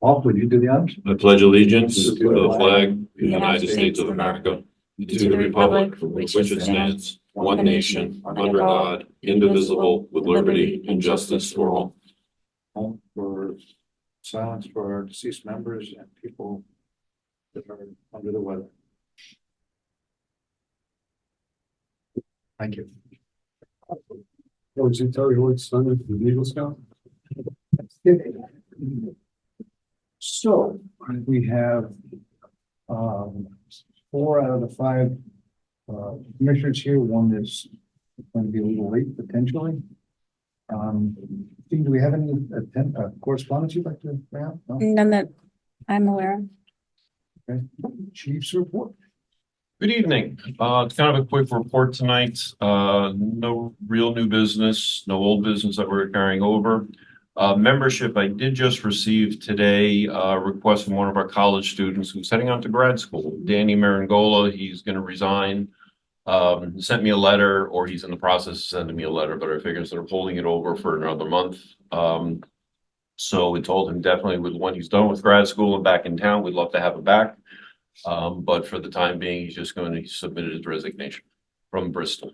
Paul, would you do the honors? I pledge allegiance To to the flag of the United States of America, and to the republic for which it stands, one nation, under God, indivisible, with liberty and justice for all. For silence for our deceased members and people that are under the weather. Thank you. Was it Terry Lloyd's son of the Eagle Scout? So we have 4 out of the 5 commissioners here. One is going to be a little late potentially. Do we have any correspondence you'd like to bring up? No? None that I'm aware of. Okay. Chief's report. Good evening. It's kind of a quick report tonight. No real new business, no old business that we're carrying over. Membership, I did just receive today a request from one of our college students who's heading on to grad school, Danny Marangola. He's going to resign. Sent me a letter, or he's in the process of sending me a letter, but I figure instead of holding it over for another month. So we told him definitely when he's done with grad school and back in town, we'd love to have him back. But for the time being, he's just going to submit his resignation from Bristol.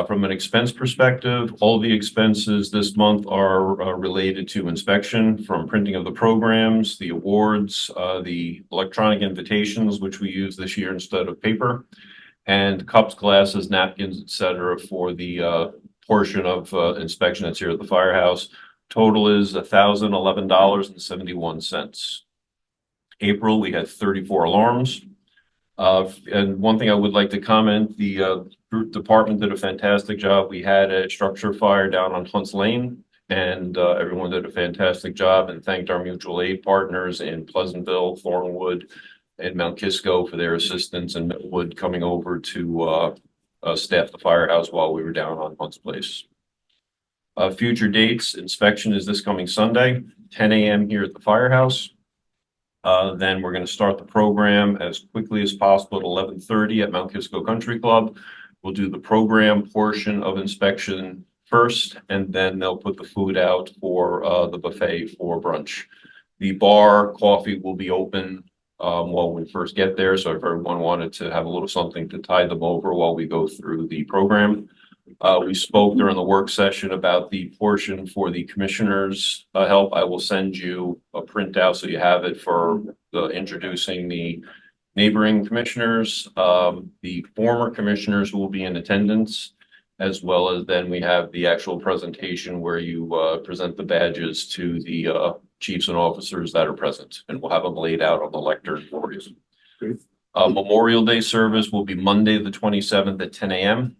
From an expense perspective, all the expenses this month are related to inspection, from printing of the programs, the awards, the electronic invitations, which we use this year instead of paper, and cups, glasses, napkins, etc. for the portion of inspection that's here at the firehouse. Total is $1,011.71. April, we had 34 alarms. And one thing I would like to comment, the group department did a fantastic job. We had a structure fire down on Hunts Lane, and everyone did a fantastic job, and thanked our mutual aid partners in Pleasantville, Thornwood, and Mount Kisco for their assistance, and Millwood coming over to staff the firehouse while we were down on Hunts Place. Future dates, inspection is this coming Sunday, 10 a.m. here at the firehouse. Then we're going to start the program as quickly as possible at 11:30 at Mount Kisco Country Club. We'll do the program portion of inspection first, and then they'll put the food out for the buffet for brunch. The bar, coffee will be open while we first get there. So if everyone wanted to have a little something to tide them over while we go through the program. We spoke during the work session about the portion for the commissioners' help. I will send you a printout so you have it for introducing the neighboring commissioners, the former commissioners who will be in attendance, as well as then we have the actual presentation where you present the badges to the chiefs and officers that are present, and we'll have them laid out on the lectern for you. Memorial Day service will be Monday, the 27th at 10 a.m.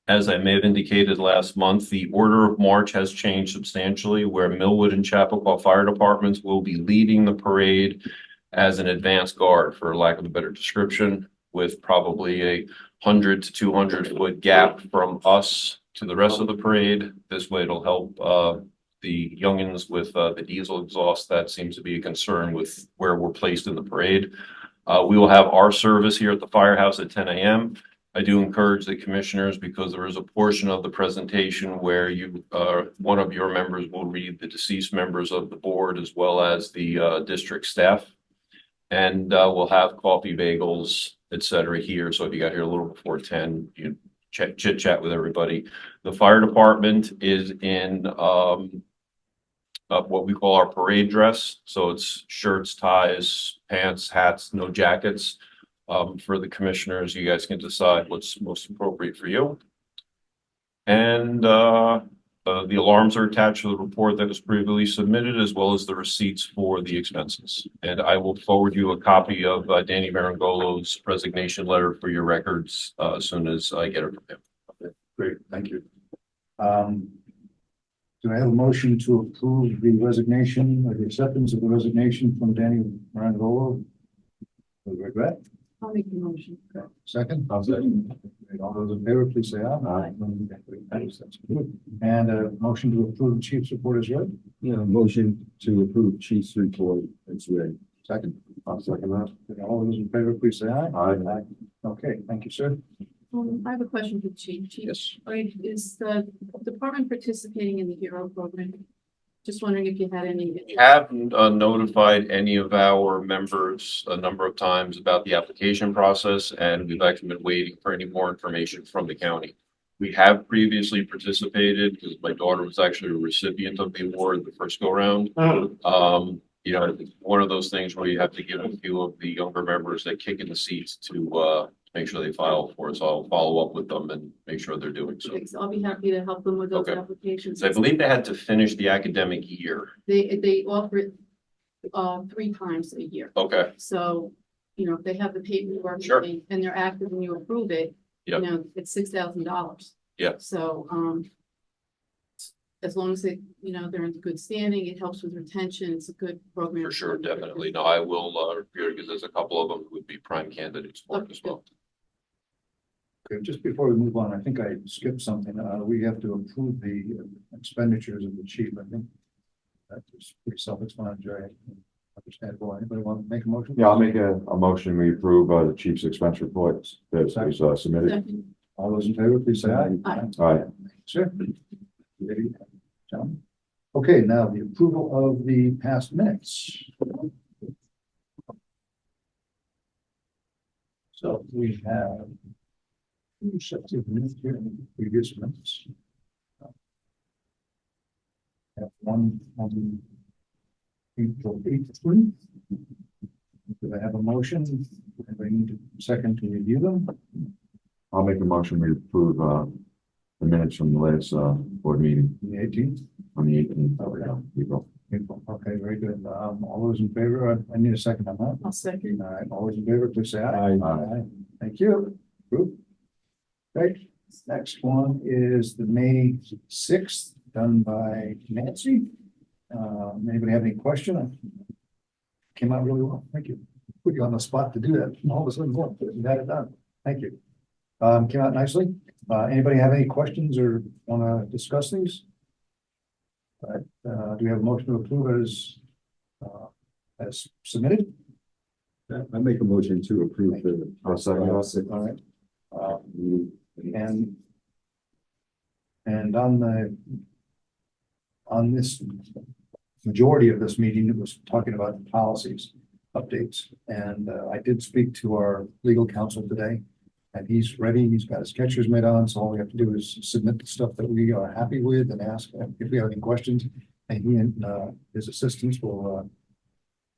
As I may have indicated last month, the order of march has changed substantially, where Millwood and Chappaqua fire departments will be leading the parade as an advance guard, for lack of a better description, with probably a 100 to 200 foot gap from us to the rest of the parade. This way it'll help the youngins with the diesel exhaust. That seems to be a concern with where we're placed in the parade. We will have our service here at the firehouse at 10 a.m. I do encourage the commissioners, because there is a portion of the presentation where one of your members will read the deceased members of the board as well as the district staff. And we'll have coffee, bagels, etc. here. So if you got here a little before 10, you chit chat with everybody. The fire department is in what we call our parade dress. So it's shirts, ties, pants, hats, no jackets. For the commissioners, you guys can decide what's most appropriate for you. And the alarms are attached to the report that was previously submitted, as well as the receipts for the expenses. And I will forward you a copy of Danny Marangolo's resignation letter for your records as soon as I get it from him. Okay, great, thank you. Do I have a motion to approve the resignation or the acceptance of the resignation from Danny Marangolo with regret? I'll make the motion. Okay. Second? I'll second. All those in favor, please say aye. Aye. And a motion to approve the chief's report is read. Yeah, motion to approve chief's report is read. Second? I'll second that. All those in favor, please say aye. Aye. Okay, thank you, sir. I have a question for the chief. Yes. Right, is the department participating in the HERO program? Just wondering if you had any. We have notified any of our members a number of times about the application process, and we've actually been waiting for any more information from the county. We have previously participated because my daughter was actually a recipient of the award the first go round. You know, it's one of those things where you have to give a few of the younger members that kick in the seats to make sure they file for it. So I'll follow up with them and make sure they're doing so. Okay, so I'll be happy to help them with those Okay. applications. So I believe they had to finish the academic year. They offer it 3 times a year. Okay, So, you know, if they have the paperwork. Sure. And they're active and you approve it, Yep. you know, it's $6,000. Yeah. So, as long as they, you know, they're in good standing, it helps with retention. It's a good program. for sure, definitely. No, I will review it because there's a couple of them who would be prime candidates for it as well. Okay, just before we move on, I think I skipped something. We have to approve the expenditures of the chief. I think that is pretty self-explanatory. Understandable. Anybody want to make a motion? Yeah, I'll make a motion. We approve, the chief's expense reports that was submitted. Second. All those in favor, please say aye. Aye. Aye. Sure. Lady, gentlemen. Okay, now the approval of the past minutes. So we have two sets of minutes here in the previous minutes. Have one on April 8th. Do I have a motion? Anybody need a second to review them? I'll make a motion. We approve, the minutes from the last, board meeting The 18th? on the 18th Okay. of April. April. Okay, very good. All those in favor, I need a second on that. I'll second. All right, all those in favor, please say aye. Aye. Thank you. Approved. Okay, next one is the May 6th, done by Nancy. Anybody have any question? Came out really well. Thank you. Put you on the spot to do that. All of a sudden, boom, you got it done. Thank you. Came out nicely. Anybody have any questions or want to discuss these? All right, do we have a motion to approve as submitted? I make a motion to approve the. All right. And on this majority of this meeting, it was talking about policies, updates, and I did speak to our legal counsel today. And he's ready, he's got his catchers mitt on, so all we have to do is submit the stuff that we are happy with and ask if we have any questions. And he and his assistants will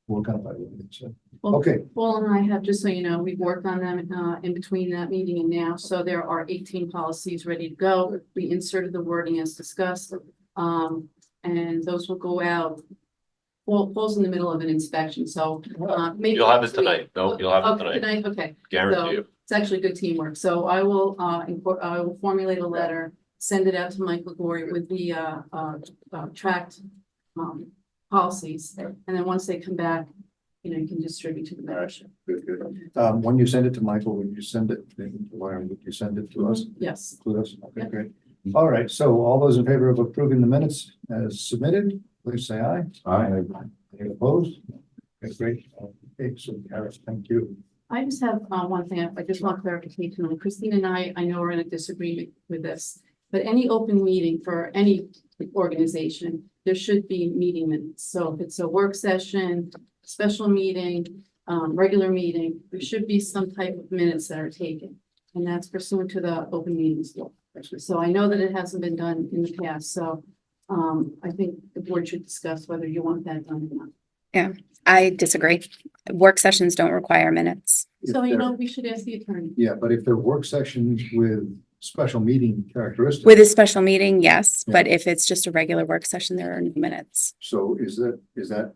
work on it. So, Well, okay, Paul and I have, just so you know, we've worked on them in between that meeting and now, so there are 18 policies ready to go. We inserted the wording as discussed. And those will go out. Paul's in the middle of an inspection, so maybe. You'll have it next week. tonight. No, you'll have it Okay, tonight. okay. Guarantee you. It's actually good teamwork. So I will formulate a letter, send it out to Mike Legori with the tracked policies. And then once they come back, you know, you can distribute to the membership. good, good. When you send it to Michael, would you send it, would you send it to us? Yes. To us? Okay, Yeah. great. All right, so all those in favor of approving the minutes as submitted, please say aye. Aye. Any opposed? Okay, great. Okay, so Harris, thank you. I just have one thing. I just want clarification on. Christine and I know we're in a disagreement with this, but any open meeting for any organization, there should be meeting minutes. So if it's a work session, special meeting, regular meeting, there should be some type of minutes that are taken. And that's pursuant to the open meetings law. So I know that it hasn't been done in the past, so I think the board should discuss whether you want that done or not. I disagree. Work sessions don't require minutes. So, If you they're- know, we should ask the attorney. Yeah, but if they're work sessions with special meeting characteristics. With a special meeting, yes, but if it's just a regular work session, there are no minutes. So is that If a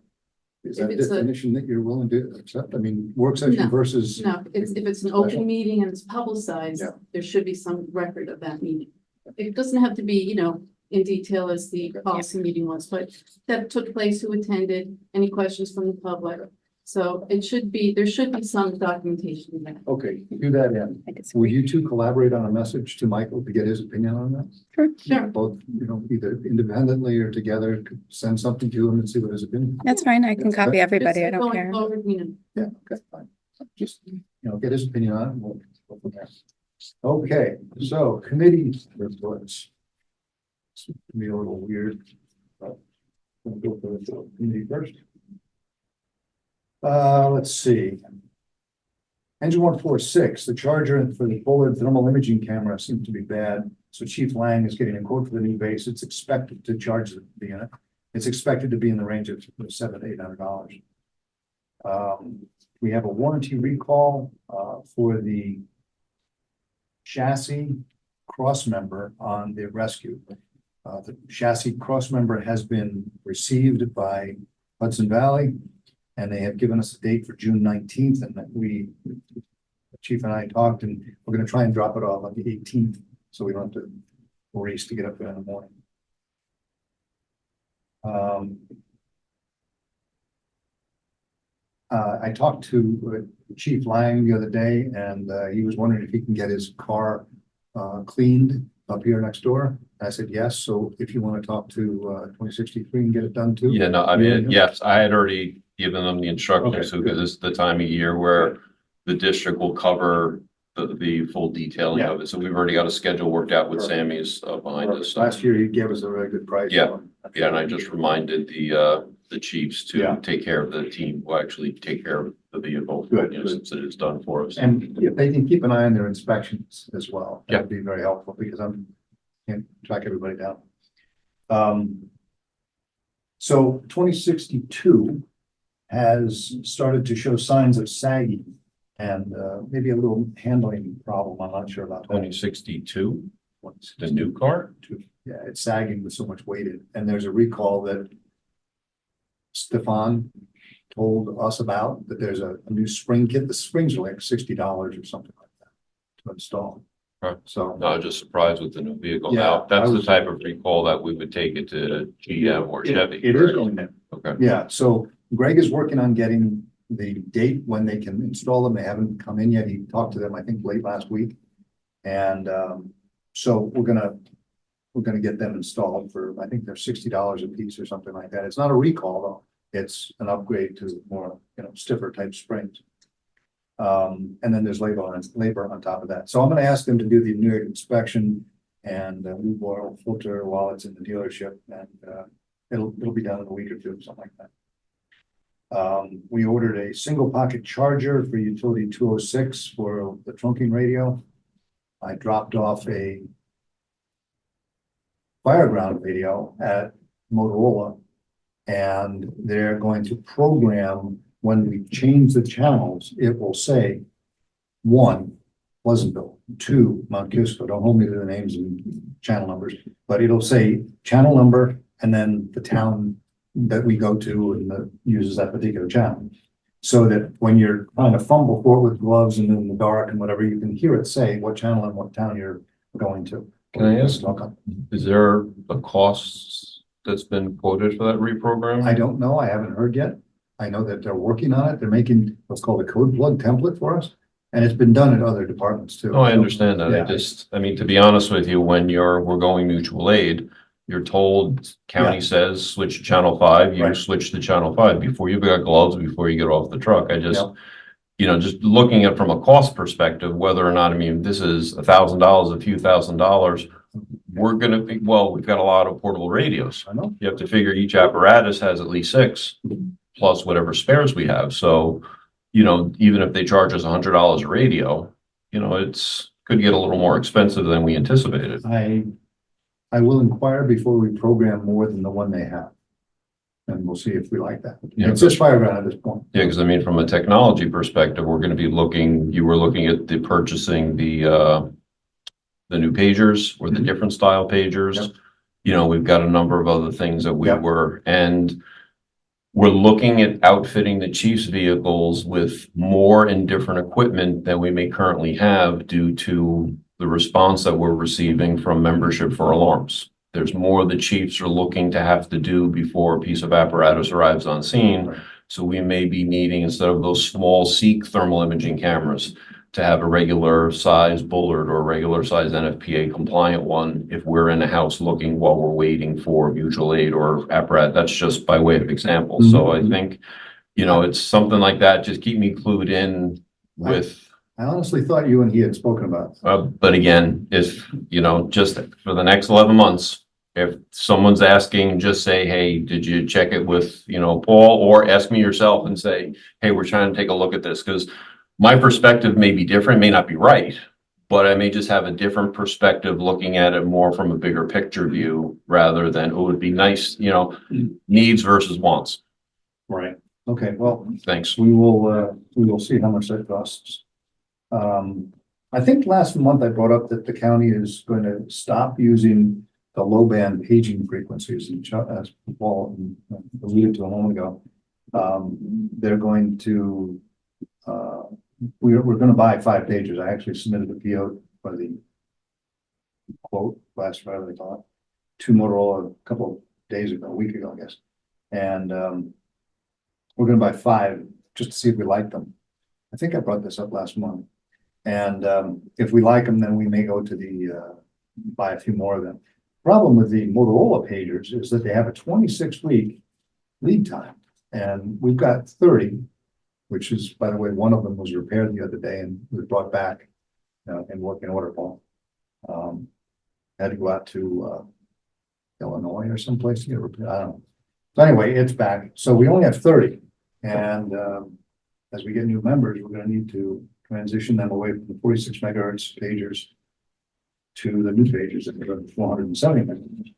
it's a- definition that you're willing to accept? I mean, work session No. versus. No, if it's an Special? open meeting and it's publicized, Yeah. there should be some record of that meeting. It doesn't have to be, you know, in detail as the policy meeting was, but that took place, who attended, any questions from the public. So there should be some documentation of that. Okay, do that in. I Will disagree. you two collaborate on a message to Michael to get his opinion on that? Sure. Both, you know, either independently or together, could send something to him and see what his opinion. That's fine. I can copy everybody. I Just don't going care. forward, you know, Yeah, okay, fine. Just, you know, get his opinion on it. And we'll go from there. Okay, so committee reports. This can be a little weird, but We'll go for the committee first. Let's see. Engine 146, the charger for the Bullard thermal imaging camera seems to be bad. So Chief Lang is getting a quote for the new base. It's expected to charge the unit. It's expected to be in the range of $700 to $800. We have a warranty recall for the chassis cross member on the rescue. The chassis cross member has been received by Hudson Valley, and they have given us a date for June 19th, and that the Chief and I talked, and we're going to try and drop it off on the 18th, so we don't have to race to get up there in the morning. I talked to Chief Lang the other day, and he was wondering if he can get his car cleaned up here next door. I said yes. So if you want to talk to 2063 and get it done too. Yeah, no, I mean, yes, I had already given them the instructions, Okay, so good. because this is the time of year where the district will cover the full detailing Yeah. of it. So we've already got a schedule worked out with Perfect. Sammy's behind us. So. Last year he gave us a very good price. Yeah. Yeah, and I just reminded the chiefs to Yeah. take care of the team, will actually take care of the vehicle. Good, You know, good. since it is done for us. And if they can keep an eye on their inspections as well, Yeah. that'd be very helpful because can't track everybody down. So 2062 has started to show signs of sagging and maybe a little handling problem. I'm not sure about that. 2062, the new car? Yeah, it's sagging with so much weight in it. And there's a recall that Stefan told us about, that there's a new spring kit. The springs are like $60 or something like that to install. Right. So. No, just surprised with the new vehicle. Yeah, Now, that's I the was- type of recall that we would take it to GM or Chevy. It is going there. Okay. Yeah, so Greg is working on getting the date when they can install them. They haven't come in yet. He talked to them, I think, late last week. And so we're gonna get them installed for, I think they're $60 a piece or something like that. It's not a recall though. It's an upgrade to more, stiffer type springs. And then there's labor on top of that. So I'm gonna ask them to do the new inspection and move oil filter while it's in the dealership, and it'll be done in a week or two, something like that. We ordered a single pocket charger for utility 206 for the trunking radio. I dropped off a Fireground radio at Motorola, and they're going to program, when we change the channels, it will say 1, Pleasantville, 2, Mount Kisco. Don't hold me to the names and channel numbers, but it'll say channel number and then the town that we go to and that uses that particular channel. So that when you're trying to fumble for it with gloves and in the dark and whatever, you can hear it say what channel and what town you're going to. Can I ask, is there a cost that's been quoted for that reprogram? I don't know. I haven't heard yet. I know that they're working on it. They're making what's called a code plug template for us. And it's been done at other departments too. Oh, I understand that. Yeah. I mean, to be honest with you, when we're going mutual aid, you're told county says switch to channel 5, you Right. switch to channel 5 before you've got gloves, before you get off the truck. I just, Yeah. just looking at from a cost perspective, whether or not, I mean, this is $1,000, a few $1,000s, we're gonna be, well, we've got a lot of portable radios. I know. You have to figure each apparatus has at least 6 plus whatever spares we have. So, even if they charge us $100 a radio, it's could get a little more expensive than we anticipated. I will inquire before we program more than the one they have. And we'll see if we like that. Yeah. It's just Fireground at this point. Yeah, because I mean, from a technology perspective, we're going to be you were looking at purchasing the new pagers or the different style pagers. Yep. We've got a number of other things that Yep. we're looking at outfitting the chief's vehicles with more and different equipment than we may currently have due to the response that we're receiving from membership for alarms. There's more the chiefs are looking to have to do before a piece of apparatus arrives on scene. Right. So we may be needing, instead of those small Seek thermal imaging cameras, to have a regular size Bullard or a regular size NFPA compliant one if we're in a house looking while we're waiting for mutual aid or apparatus. That's just by way of example. So I think, it's something like that. Just keep me clued in with. I honestly thought you and he had spoken about it. But again, if, just for the next 11 months, If someone's asking, just say, hey, did you check it with, Paul, or ask me yourself and say, hey, we're trying to take a look at this, because my perspective may be different, may not be right, but I may just have a different perspective looking at it more from a bigger picture view rather than, oh, it'd be nice, needs versus wants. Right. Okay, well, Thanks. we will see how much that costs. I think last month I brought up that the county is going to stop using the low band paging frequencies, and as Paul alluded to a moment ago. They're going to, we're going to buy 5 pages. I actually submitted a PO for the quote last Friday, I thought, to Motorola a couple of days ago, a week ago, I guess. And we're going to buy 5 just to see if we like them. I think I brought this up last month. And if we like them, then we may go to the buy a few more of them. Problem with the Motorola pagers is that they have a 26-week lead time, and we've got 30, which is, by the way, one of them was repaired the other day and was brought back in working order. Paul had to go out to Illinois or someplace to get repaired. I don't know. So anyway, it's back. So we only have 30, and as we get new members, we're going to need to transition them away from the 46 megahertz pagers to the new pagers that are 470 megahertz.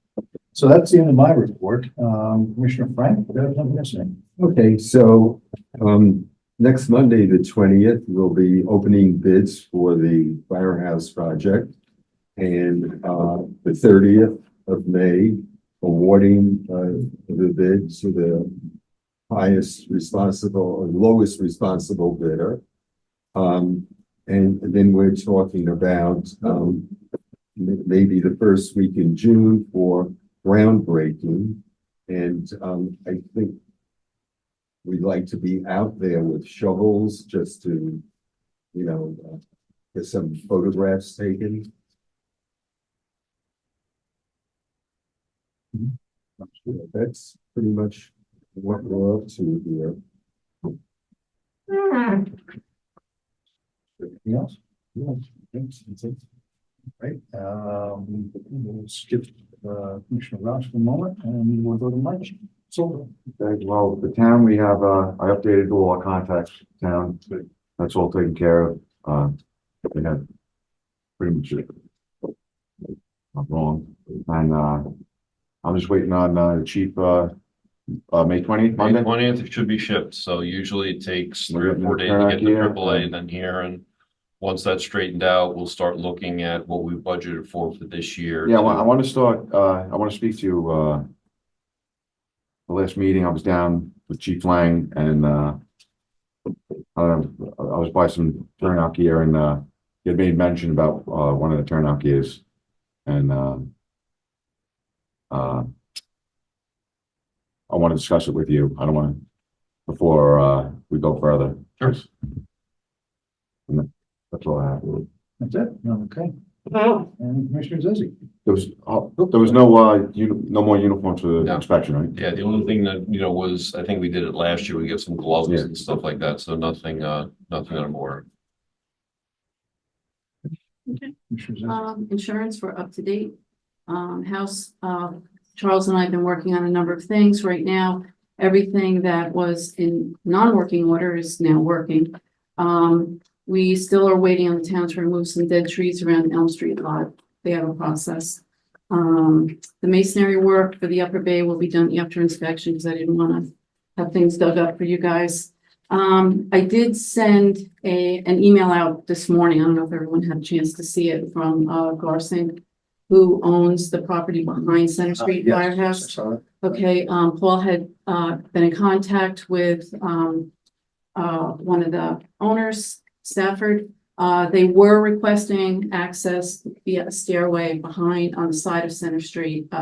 So that's the end of my report. Commissioner Frank, do you have something to say? Okay, so next Monday, the 20th, we'll be opening bids for the firehouse project. And the 30th of May, awarding the bids to the highest responsible or lowest responsible bidder. And then we're talking about maybe the first week in June for groundbreaking. And I think we'd like to be out there with shovels just to, get some photographs taken. That's pretty much what we're up to here. Anything else? That's it. Right. We'll skip Commissioner Ross for a moment, and we'll go to Mike. So, Okay, well, the town, we have, I updated all our contacts for town. That's all taken care of. We had pretty much it. Not wrong. And, I'm just waiting on, the chief, May 20th, May Monday. 20th, it should be shipped. So usually it takes 3 or 4 days to Turn get out the here, AAA, and- then here. And once that's straightened out, we'll start looking at what we budgeted for this year. Yeah, I want to start, I want to speak to you, the last meeting I was down with Chief Lang, and, I was by some turnout gear, and, he had made mention about, one of the turnout gears. And, I want to discuss it with you. I don't want to, before, we go further. Sure. And that's all I have. that's it. Okay. And Commissioner Zizzi. There was no, no more uniforms for the No. inspection, right? Yeah, the only thing that, was, I think we did it last year. We got some gloves Yeah. and stuff like that. So nothing that I'm aware of. Commissioner Zizzi. Insurance, we're up to date. House, Charles and I have been working on a number of things right now. Everything that was in non-working order is now working. We still are waiting on the town to remove some dead trees around Elm Street lot. They have a process. The masonry work for the upper bay will be done after inspection because I didn't want to have things dug up for you guys. I did send an email out this morning. I don't know if everyone had a chance to see it, from Garson, who owns the property behind Center Street Yes, Firehouse. I saw it. Okay, Paul had been in contact with one of the owners, Stafford. They were requesting access via a stairway behind on the side of Center Street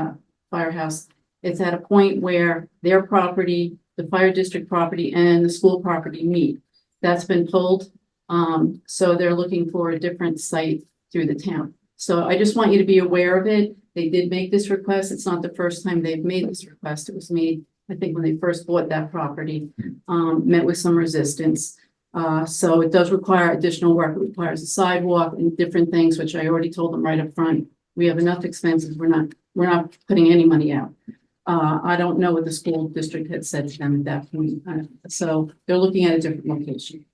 Firehouse. It's at a point where their property, the fire district property, and the school property meet. That's been pulled. So they're looking for a different site through the town. So I just want you to be aware of it. They did make this request. It's not the first time they've made this request. It was made, I think, when they first bought that property, met with some resistance. So it does require additional work. It requires a sidewalk and different things, which I already told them right up front. We have enough expenses. We're not we're not putting any money out. I don't know what the school district had said to them at that point, so they're looking at a different location.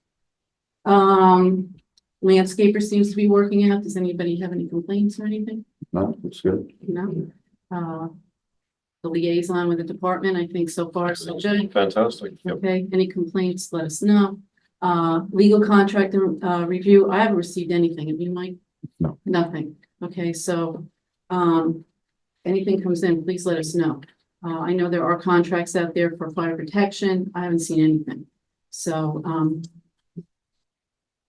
Landscaper seems to be working out. Does anybody have any complaints or anything? No, it's good. No? The liaison with the department, I think so far so good. Fantastic. Yep. Okay, any complaints, let us know. Legal contract review, I haven't received anything. Have you, Mike? No. Nothing. Okay, so, anything comes in, please let us know. I know there are contracts out there for fire protection. I haven't seen anything. So,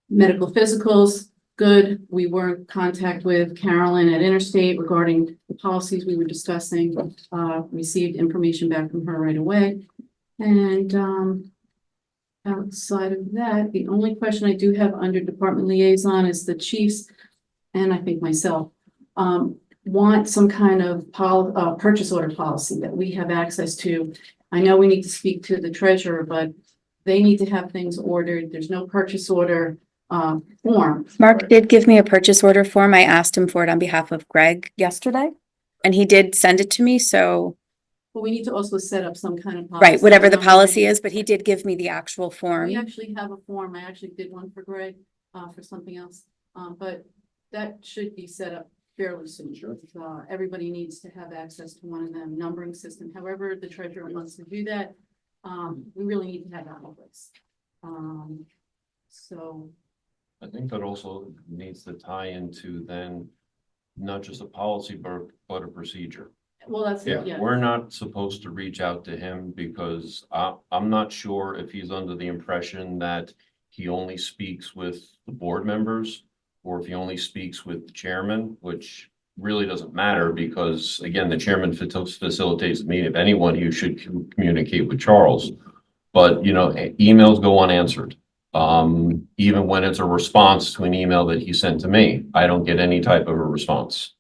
medical physicals, good. We were in contact with Carolyn at Interstate regarding the policies we were discussing. Received information back from her right away. And, outside of that, the only question I do have under department liaison is the chiefs, and I think myself, want some kind of purchase order policy that we have access to. I know we need to speak to the treasurer, but they need to have things ordered. There's no purchase order form. Mark did give me a purchase order form. I asked him for it on behalf of Greg yesterday, and he did send it to me, so, But we need to also set up some kind of policy. right, whatever the policy is, but he did give me the actual form. We actually have a form. I actually did one for Greg, for something else. But that should be set up fairly soon. Sure. Everybody needs to have access to one of them, numbering system. However, the treasurer wants to do that. We really need to have that in place. So, I think that also needs to tie into then not just a policy, but a procedure. well, that's, Yeah, yeah. we're not supposed to reach out to him because I'm not sure if he's under the impression that he only speaks with the board members or if he only speaks with the chairman, which really doesn't matter because again, the chairman facilitates the meeting. If anyone, you should communicate with Charles. But you know, emails go unanswered. Even when it's a response to an email that he sent to me, I don't get any type of a response.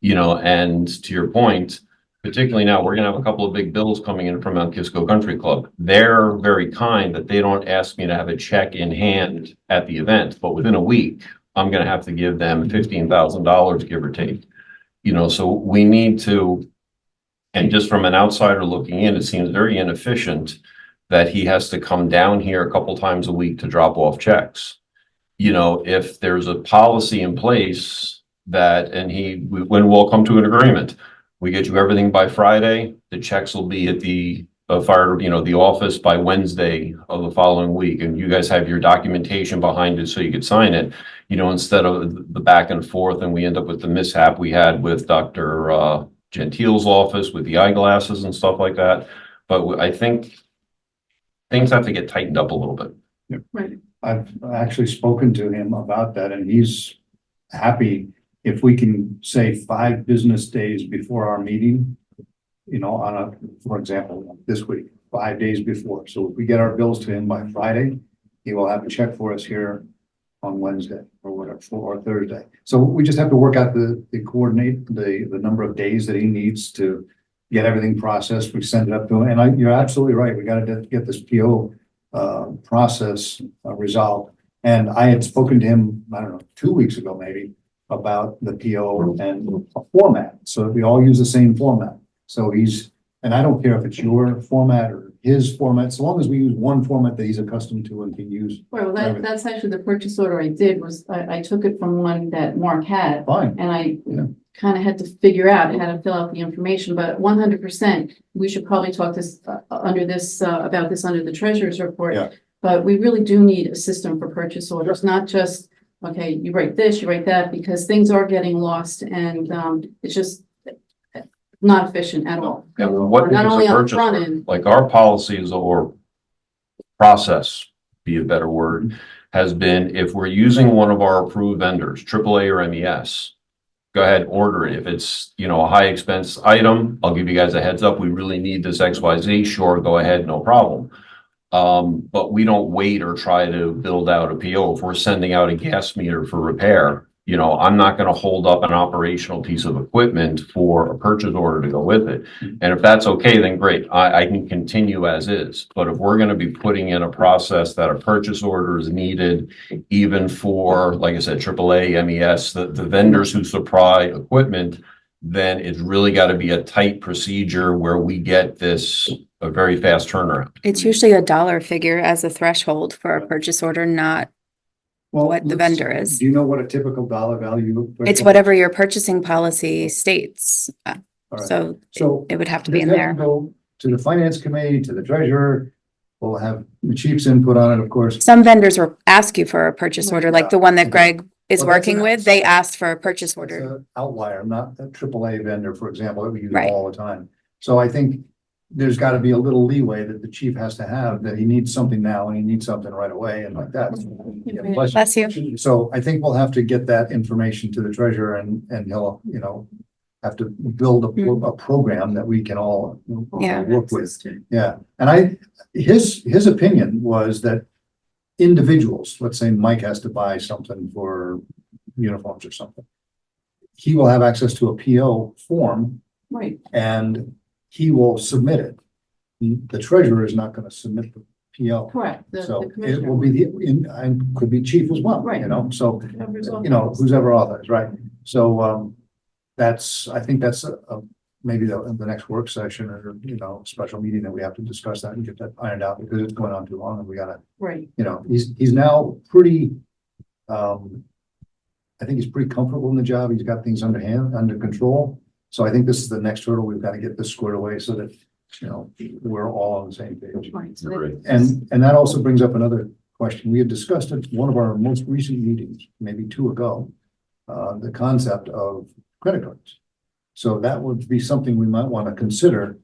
You know, and to your point, particularly now, we're gonna have a couple of big bills coming in from Mount Kisco Country Club. They're very kind that they don't ask me to have a check in hand at the event, but within a week, I'm gonna have to give them $15,000, give or take. You know, so we need to, and just from an outsider looking in, it seems very inefficient that he has to come down here a couple times a week to drop off checks. You know, if there's a policy in place that, and when we'll come to an agreement, we get you everything by Friday, the checks will be at the fire, you know, the office by Wednesday of the following week, and you guys have your documentation behind it so you could sign it, you know, instead of the back and forth, and we end up with the mishap we had with Dr. Gentile's office with the eyeglasses and stuff like that. But I think things have to get tightened up a little bit. Right. I've actually spoken to him about that and he's happy if we can say 5 business days before our meeting, you know, for example, this week, 5 days before. So if we get our bills to him by Friday, he will have a check for us here on Wednesday or whatever, or Thursday. So we just have to work out the coordinate, the number of days that he needs to get everything processed. We send it up to him. And you're absolutely right. We got to get this PO process resolved. And I had spoken to him, I don't know, 2 weeks ago, maybe, about the PO and a format. So we all use the same format. So and I don't care if it's your format or his format, so long as we use one format that he's accustomed to and can use. Well, that's actually the purchase order I did was I took it from one that Mark had. Fine. And I Yeah. kind of had to figure out how to fill out the information, but 100%, we should probably talk this about this under the treasurer's report. Yeah. But we really do need a system for purchase orders, not just, okay, you write this, you write that, because things are getting lost and it's just not efficient at all. And what Not is only a on the purchase front order? end. Like our policies or process, be a better word, has been if we're using one of our approved vendors, AAA or MES, go ahead, order it. If it's, you know, a high expense item, I'll give you guys a heads up. We really need this XYZ. Sure, go ahead, no problem. But we don't wait or try to build out a PO. If we're sending out a gas meter for repair, you know, I'm not going to hold up an operational piece of equipment for a purchase order to go with it. And if that's okay, then great. I can continue as is. But if we're going to be putting in a process that a purchase order is needed, even for, like I said, AAA, MES, the vendors who supply equipment, then it's really got to be a tight procedure where we get this a very fast turnaround. It's usually a dollar figure as a threshold for a purchase order, not Well, what the vendor is. Do you know what a typical dollar value? It's whatever your purchasing policy states. All right. So So it would have to be in this has to there. go to the finance committee, to the treasurer. We'll have the chief's input on it, of course. Some vendors will ask you for a purchase order, like the one that Greg is Well, that's working an with. They outside- asked for a purchase It's order. an outlier, not a AAA vendor, for example, that we use Right. all the time. So I think there's got to be a little leeway that the chief has to have, that he needs something now and he needs something right away and like that. Yeah, Bless you. So I think we'll have to get that information to the treasurer and he'll, have to build a program that we can all Yeah. work with. Yeah, and his opinion was that individuals, let's say Mike has to buy something for uniforms or something. He will have access to a PO form Right, and he will submit it. The treasurer is not gonna submit the PO. correct. So The it commissioner. will be and could be chief as well, Right. so, Whoever's who's ever authorized, right? So, I think that's maybe the next work session or, special meeting that we have to discuss that and get that ironed out because it's going on too long and we gotta, Right, he's now pretty, I think he's pretty comfortable in the job. He's got things under control. So I think this is the next hurdle. We've got to get this squared away so that, we're all on the same page. right. So Right. that- And that also brings up another question. We had discussed at one of our most recent meetings, maybe two ago, the concept of credit cards. So that would be something we might want to consider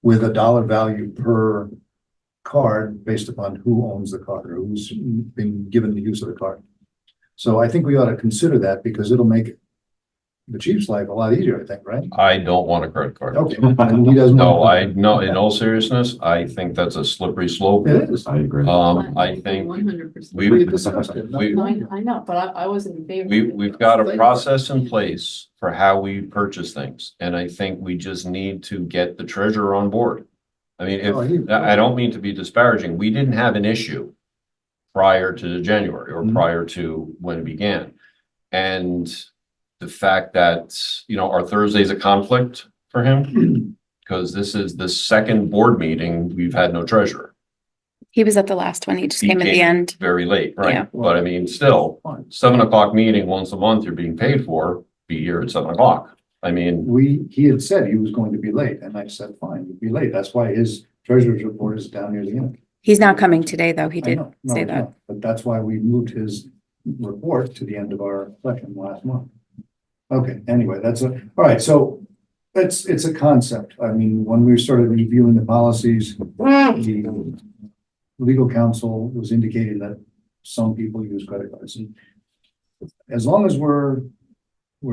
with a dollar value per card based upon who owns the card or who's been given the use of the card. So I think we ought to consider that because it'll make the chief's life a lot easier, I think, right? I don't want a credit card. Okay. And he doesn't. No, in all seriousness, I think that's a slippery slope. It is. I agree. I think 100%. We discussed it. we- No, I know, but I wasn't in favor. we've got a process in place for how we purchase things. And I think we just need to get the treasurer on board. I mean, Oh, he- I don't mean to be disparaging. We didn't have an issue prior to January or Mhm. prior to when it began. And the fact that, our Thursday's a conflict for him, because this is the second board meeting, we've had no treasurer. He was at the last one. He just He came at the came end. Very late, Yeah. right? But I mean, still, Fine. 7 o'clock meeting once a month you're being paid for, be here at 7 o'clock. I mean, He had said he was going to be late and I said, fine, you'll be late. That's why his treasurer's report is down near the end. He's not coming today, though. He I did know. No, say it's that. not. But that's why we moved his report to the end of our session last month. Okay, anyway, all right, so it's a concept. I mean, when we started reviewing the policies, the legal counsel was indicating that some people use credit cards. And as long as we're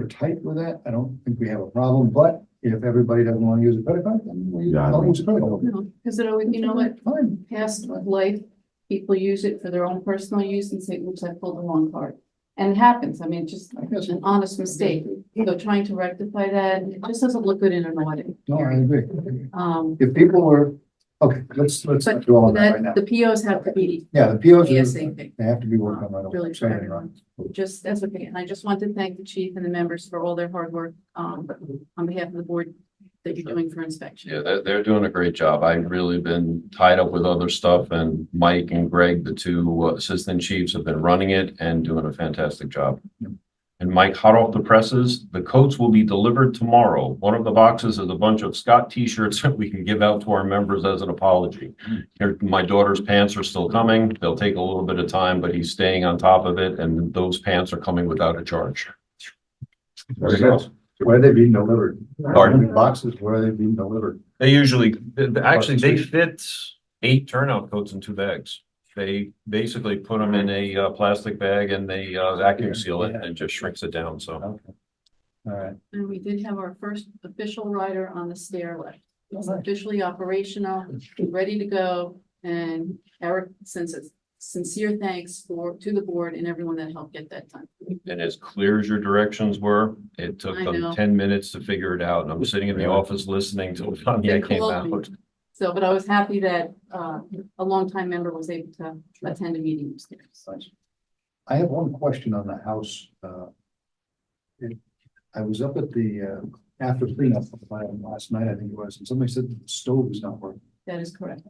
tight with that, I don't think we have a problem, but if everybody doesn't want to use a credit card, then we Yeah, I don't use a credit card. No, because it always, you know what, Fine. past life, people use it for their own personal use and say, oops, I pulled the wrong card. And it happens. I mean, it's just I guess. an honest mistake. So trying to rectify that, it just doesn't look good in an audit. No, I agree. But If people were, okay, let's not do all on that right now. the POs have to be Yeah, the POs, ASAP. they have to be working on right away. Really So, try anyway. Just, that's okay. And I just want to thank the chief and the members for all their hard work, on behalf of the board that you're doing for inspection. yeah, they're doing a great job. I've really been tied up with other stuff and Mike and Greg, the two assistant chiefs, have been running it and doing a fantastic job. And Mike, hot off the presses, the coats will be delivered tomorrow. One of the boxes is a bunch of Scott t-shirts that we can give out to our members as an apology. Here, my daughter's pants are still coming. They'll take a little bit of time, but he's staying on top of it and those pants are coming without a charge. Very good. Where are they being delivered? Pardon? Boxes, where are they being delivered? They usually, actually, they fit 8 turnout coats in 2 bags. They basically put them in a plastic bag and they vacuum seal it and it just shrinks it down, so. Okay. All right. And we did have our first official rider on the stair lift. It's officially operational, ready to go. And Eric sends a sincere thanks to the board and everyone that helped get that done. And as clear as your directions were, it took I them know. 10 minutes to figure it out. And I'm sitting in the office listening till Tanya They came called me. out. So, but I was happy that a longtime member was able to attend a meeting upstairs. I have one question on the house. I was up at the, after cleanup last night, I think it was, and somebody said the stove was not working. That is correct.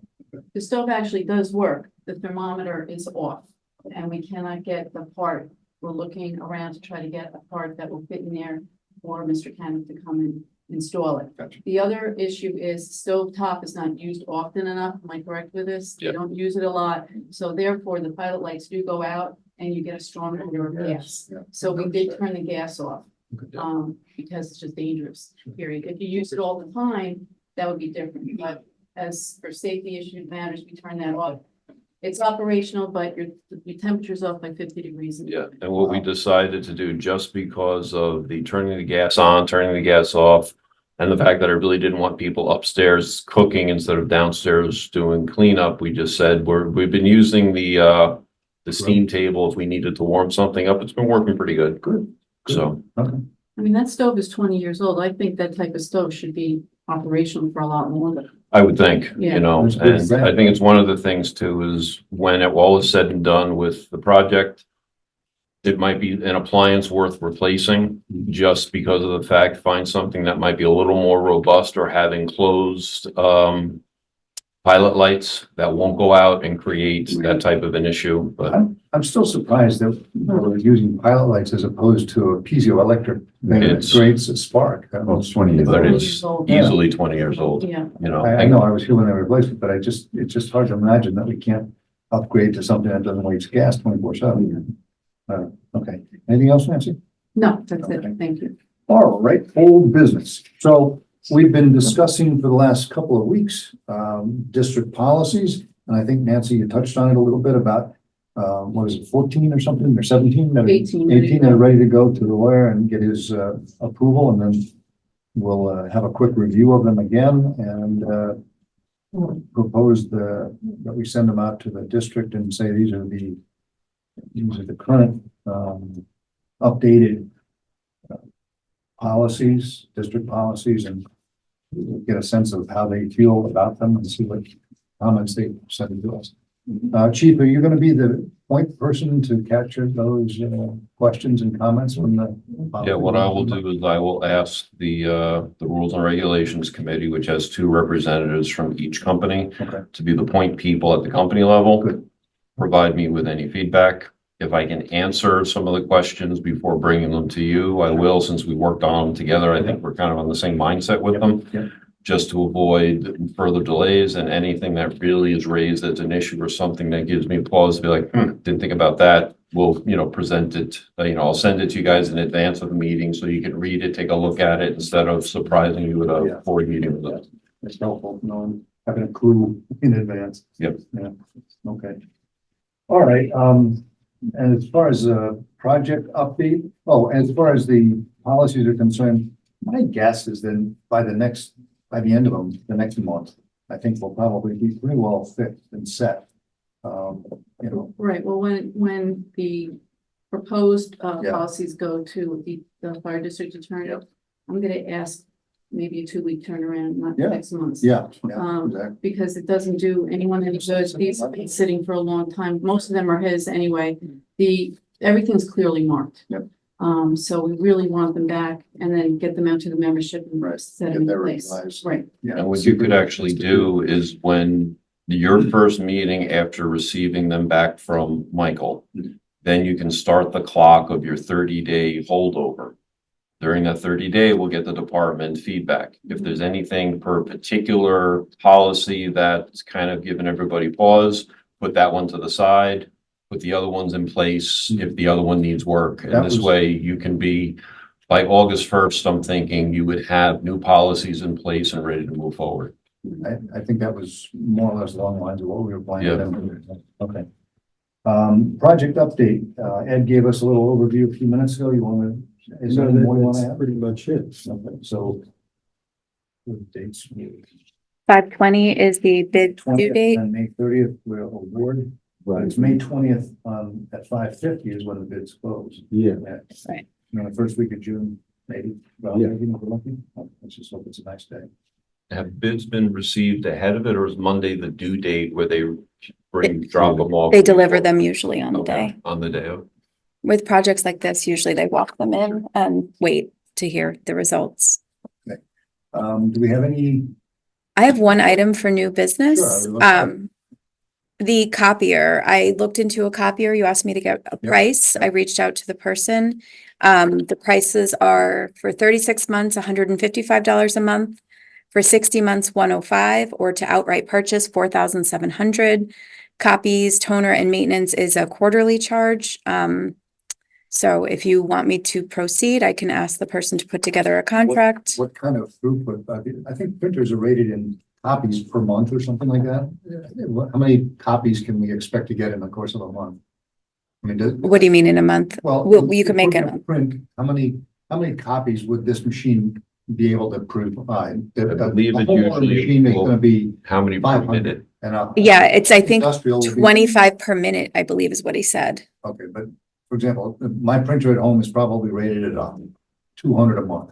The stove actually does work. The thermometer is off and we cannot get the part. We're looking around to try to get a part that will fit in there for Mr. Cannon to come and install it. Gotcha. The other issue is stove top is not used often enough. Am I correct with this? Yep. They don't use it a lot. So therefore the pilot lights do go out and you get a strong odor of gas. Yeah. So we did turn the gas off. Okay. Because it's just dangerous, period. If you use it all the time, that would be different, but as for safety issue matters, we turn that off. It's operational, but your temperature's off by 50 degrees. Yeah, and what we decided to do, just because of the turning the gas on, turning the gas off, and the fact that I really didn't want people upstairs cooking instead of downstairs doing cleanup, we just said we've been using the steam table if we needed to warm something up. It's been working pretty good. Good. So, Okay. I mean, that stove is 20 years old. I think that type of stove should be operational for a lot longer. I would think, Yeah. you know, That's good. and I think it's one of the things too, is when all is said and done with the project, it might be an appliance worth replacing just because of the fact, find something that might be a little more robust or have enclosed, pilot lights that won't go out and create that type of an issue, but I'm still surprised that we're using pilot lights as opposed to a piezoelectric thing that It's- creates a spark. Well, it's 20 years but old. it's easily 20 years old, Yeah, you know. I know I was here when they replaced it, but it's just hard to imagine that we can't upgrade to something that doesn't waste gas 24/7. Okay, anything else, Nancy? no, that's Okay. it. Thank you. All right, old business. So we've been discussing for the last couple of weeks, district policies. And I think Nancy, you touched on it a little bit about, what is it, 14 or something, or 17? that are- 18. 18 that are ready to go to the lawyer and get his, approval, and then we'll, have a quick review of them again and, propose that we send them out to the district and say, these are the current, updated policies, district policies, and get a sense of how they feel about them and see what comments they send to us. Chief, are you going to be the point person to capture those questions and comments from the? Yeah, what I will do is I will ask the Rules and Regulations Committee, which has 2 representatives from each company, Okay. to be the point people at the company level. Good. Provide me with any feedback. If I can answer some of the questions before bringing them to you, I will, since we worked on them together. I think we're kind of on the same mindset with them. Yep. Just to avoid further delays, and anything that really is raised as an issue or something that gives me pause to be like, didn't think about that. We'll, present it, I'll send it to you guys in advance of the meeting so you can read it, take a look at it instead of surprising you at Yeah. a board meeting with it. It's helpful, knowing, having a clue in advance. Yep. Yeah, okay. All right, and as far as a project update, as far as the policies are concerned, my guess is then by the end of them, the next month, I think we'll probably be pretty well fixed and set. Right, well, when the proposed Yeah. policies go to the fire district attorney, I'm gonna ask maybe a 2-week turnaround, not Yeah. 6 months. Yeah, Um, exactly. Because it doesn't do anyone any good. These have been sitting for a long time. Most of them are his anyway. Everything's clearly marked. Yep. So we really want them back and then get them out to the membership and Right. set Get them in that place. realized. Right, Yeah. And what you could actually do is when your first meeting after receiving them back from Michael, then you can start the clock of your 30-day holdover. During that 30-day, we'll get the department feedback. If there's anything per particular policy that's kind of given everybody pause, put that one to the side, put the other ones in place if the other one needs work. That And this was- way you can be, by August 1st, I'm thinking you would have new policies in place and ready to move forward. I think that was more or less along the lines of what we were planning. Okay. Project update, Ed gave us a little overview a few minutes ago. You want to? Is there any more you want to That's add? pretty much it. Okay, so. What dates? 5/20 is the bid due 20th date. and May 30th, we're award, but it's May 20th, at 5:50 is when the bids close. Yeah, Right. The first week of June, maybe. Well, Yeah. maybe we're lucky. Let's just hope it's a nice day. Have bids been received ahead of it, or is Monday the due date where they drop them off? They deliver them usually on the Okay, day. on the day of. With projects like this, usually they walk them in and wait to hear the results. Do we have any? I have one item for new Sure, I business. would love that. The copier, I looked into a copier. You asked me to get a Yep, price. I reached out to the person. The prices are for 36 months, $155 a month. For 60 months, 105, or to outright purchase, 4,700. Copies, toner, and maintenance is a quarterly charge. So if you want me to proceed, I can ask the person to put together a contract. What kind of throughput? I think printers are rated in copies per month or something like that. How many copies can we expect to get in the course of a month? I mean, What do you mean in a month? well, You can if make we're it. gonna print, how many copies would this machine be able to provide? I believe it whole usually machine is will- gonna be How many per 500 minute? and up. Yeah, it's, I think, Industrial will be- 25 per minute, I believe is what he said. Okay, but for example, my printer at home is probably rated at 200 a month.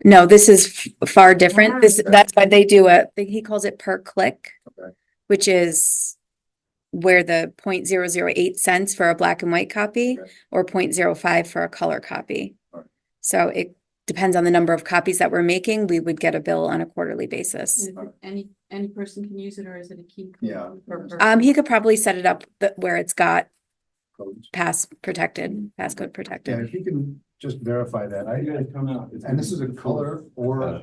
No, this is far different. That's why they do he calls it per click. Okay. Which is where the 0.008 cents for a black and white copy Okay. or 0.05 for a color copy. All right. So it depends on the number of copies that we're making. We would get a bill on a quarterly basis. Is it any person can use it, or is it a key? code Yeah. per person? He could probably set it up where it's got Codes. passcode Yeah, protected. if you can just verify that. And this is a color or a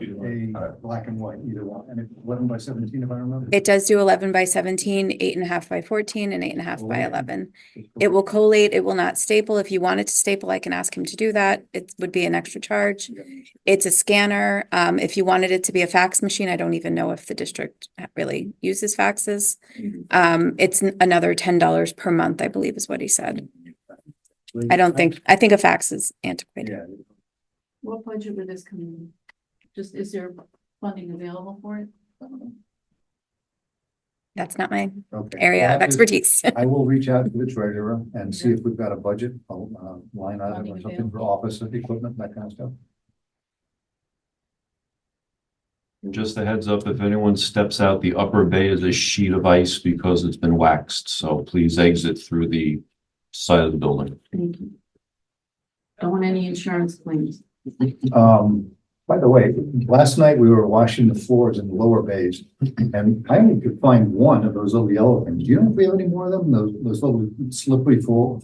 black and white, either one, and it's 11 by 17 if I remember. It does do 11 by 17, 8.5 by 14, and 8.5 by Oh. 11. It will collate, it will not staple. If you wanted to staple, I can ask him to do that. It would be an extra charge. It's a scanner. If you wanted it to be a fax machine, I don't even know if the district really uses faxes. It's another $10 per month, I believe is what he said. I think a fax is antiquated. Yeah. What budget would this come in? Just, is there funding available for it? That's not my Okay. area Well, of that is- expertise. I will reach out to the treasurer and see if we've got a budget, line item or Funding something for office equipment, that kind of stuff. Just a heads up, if anyone steps out, the upper bay is a sheet of ice because it's been waxed. So please exit through the side of the building. Thank you. Don't want any insurance claims. By the way, last night we were washing the floors in the lower bays and I only could find one of those little yellow things. Do you know if we have any more of them? Those little slippery floor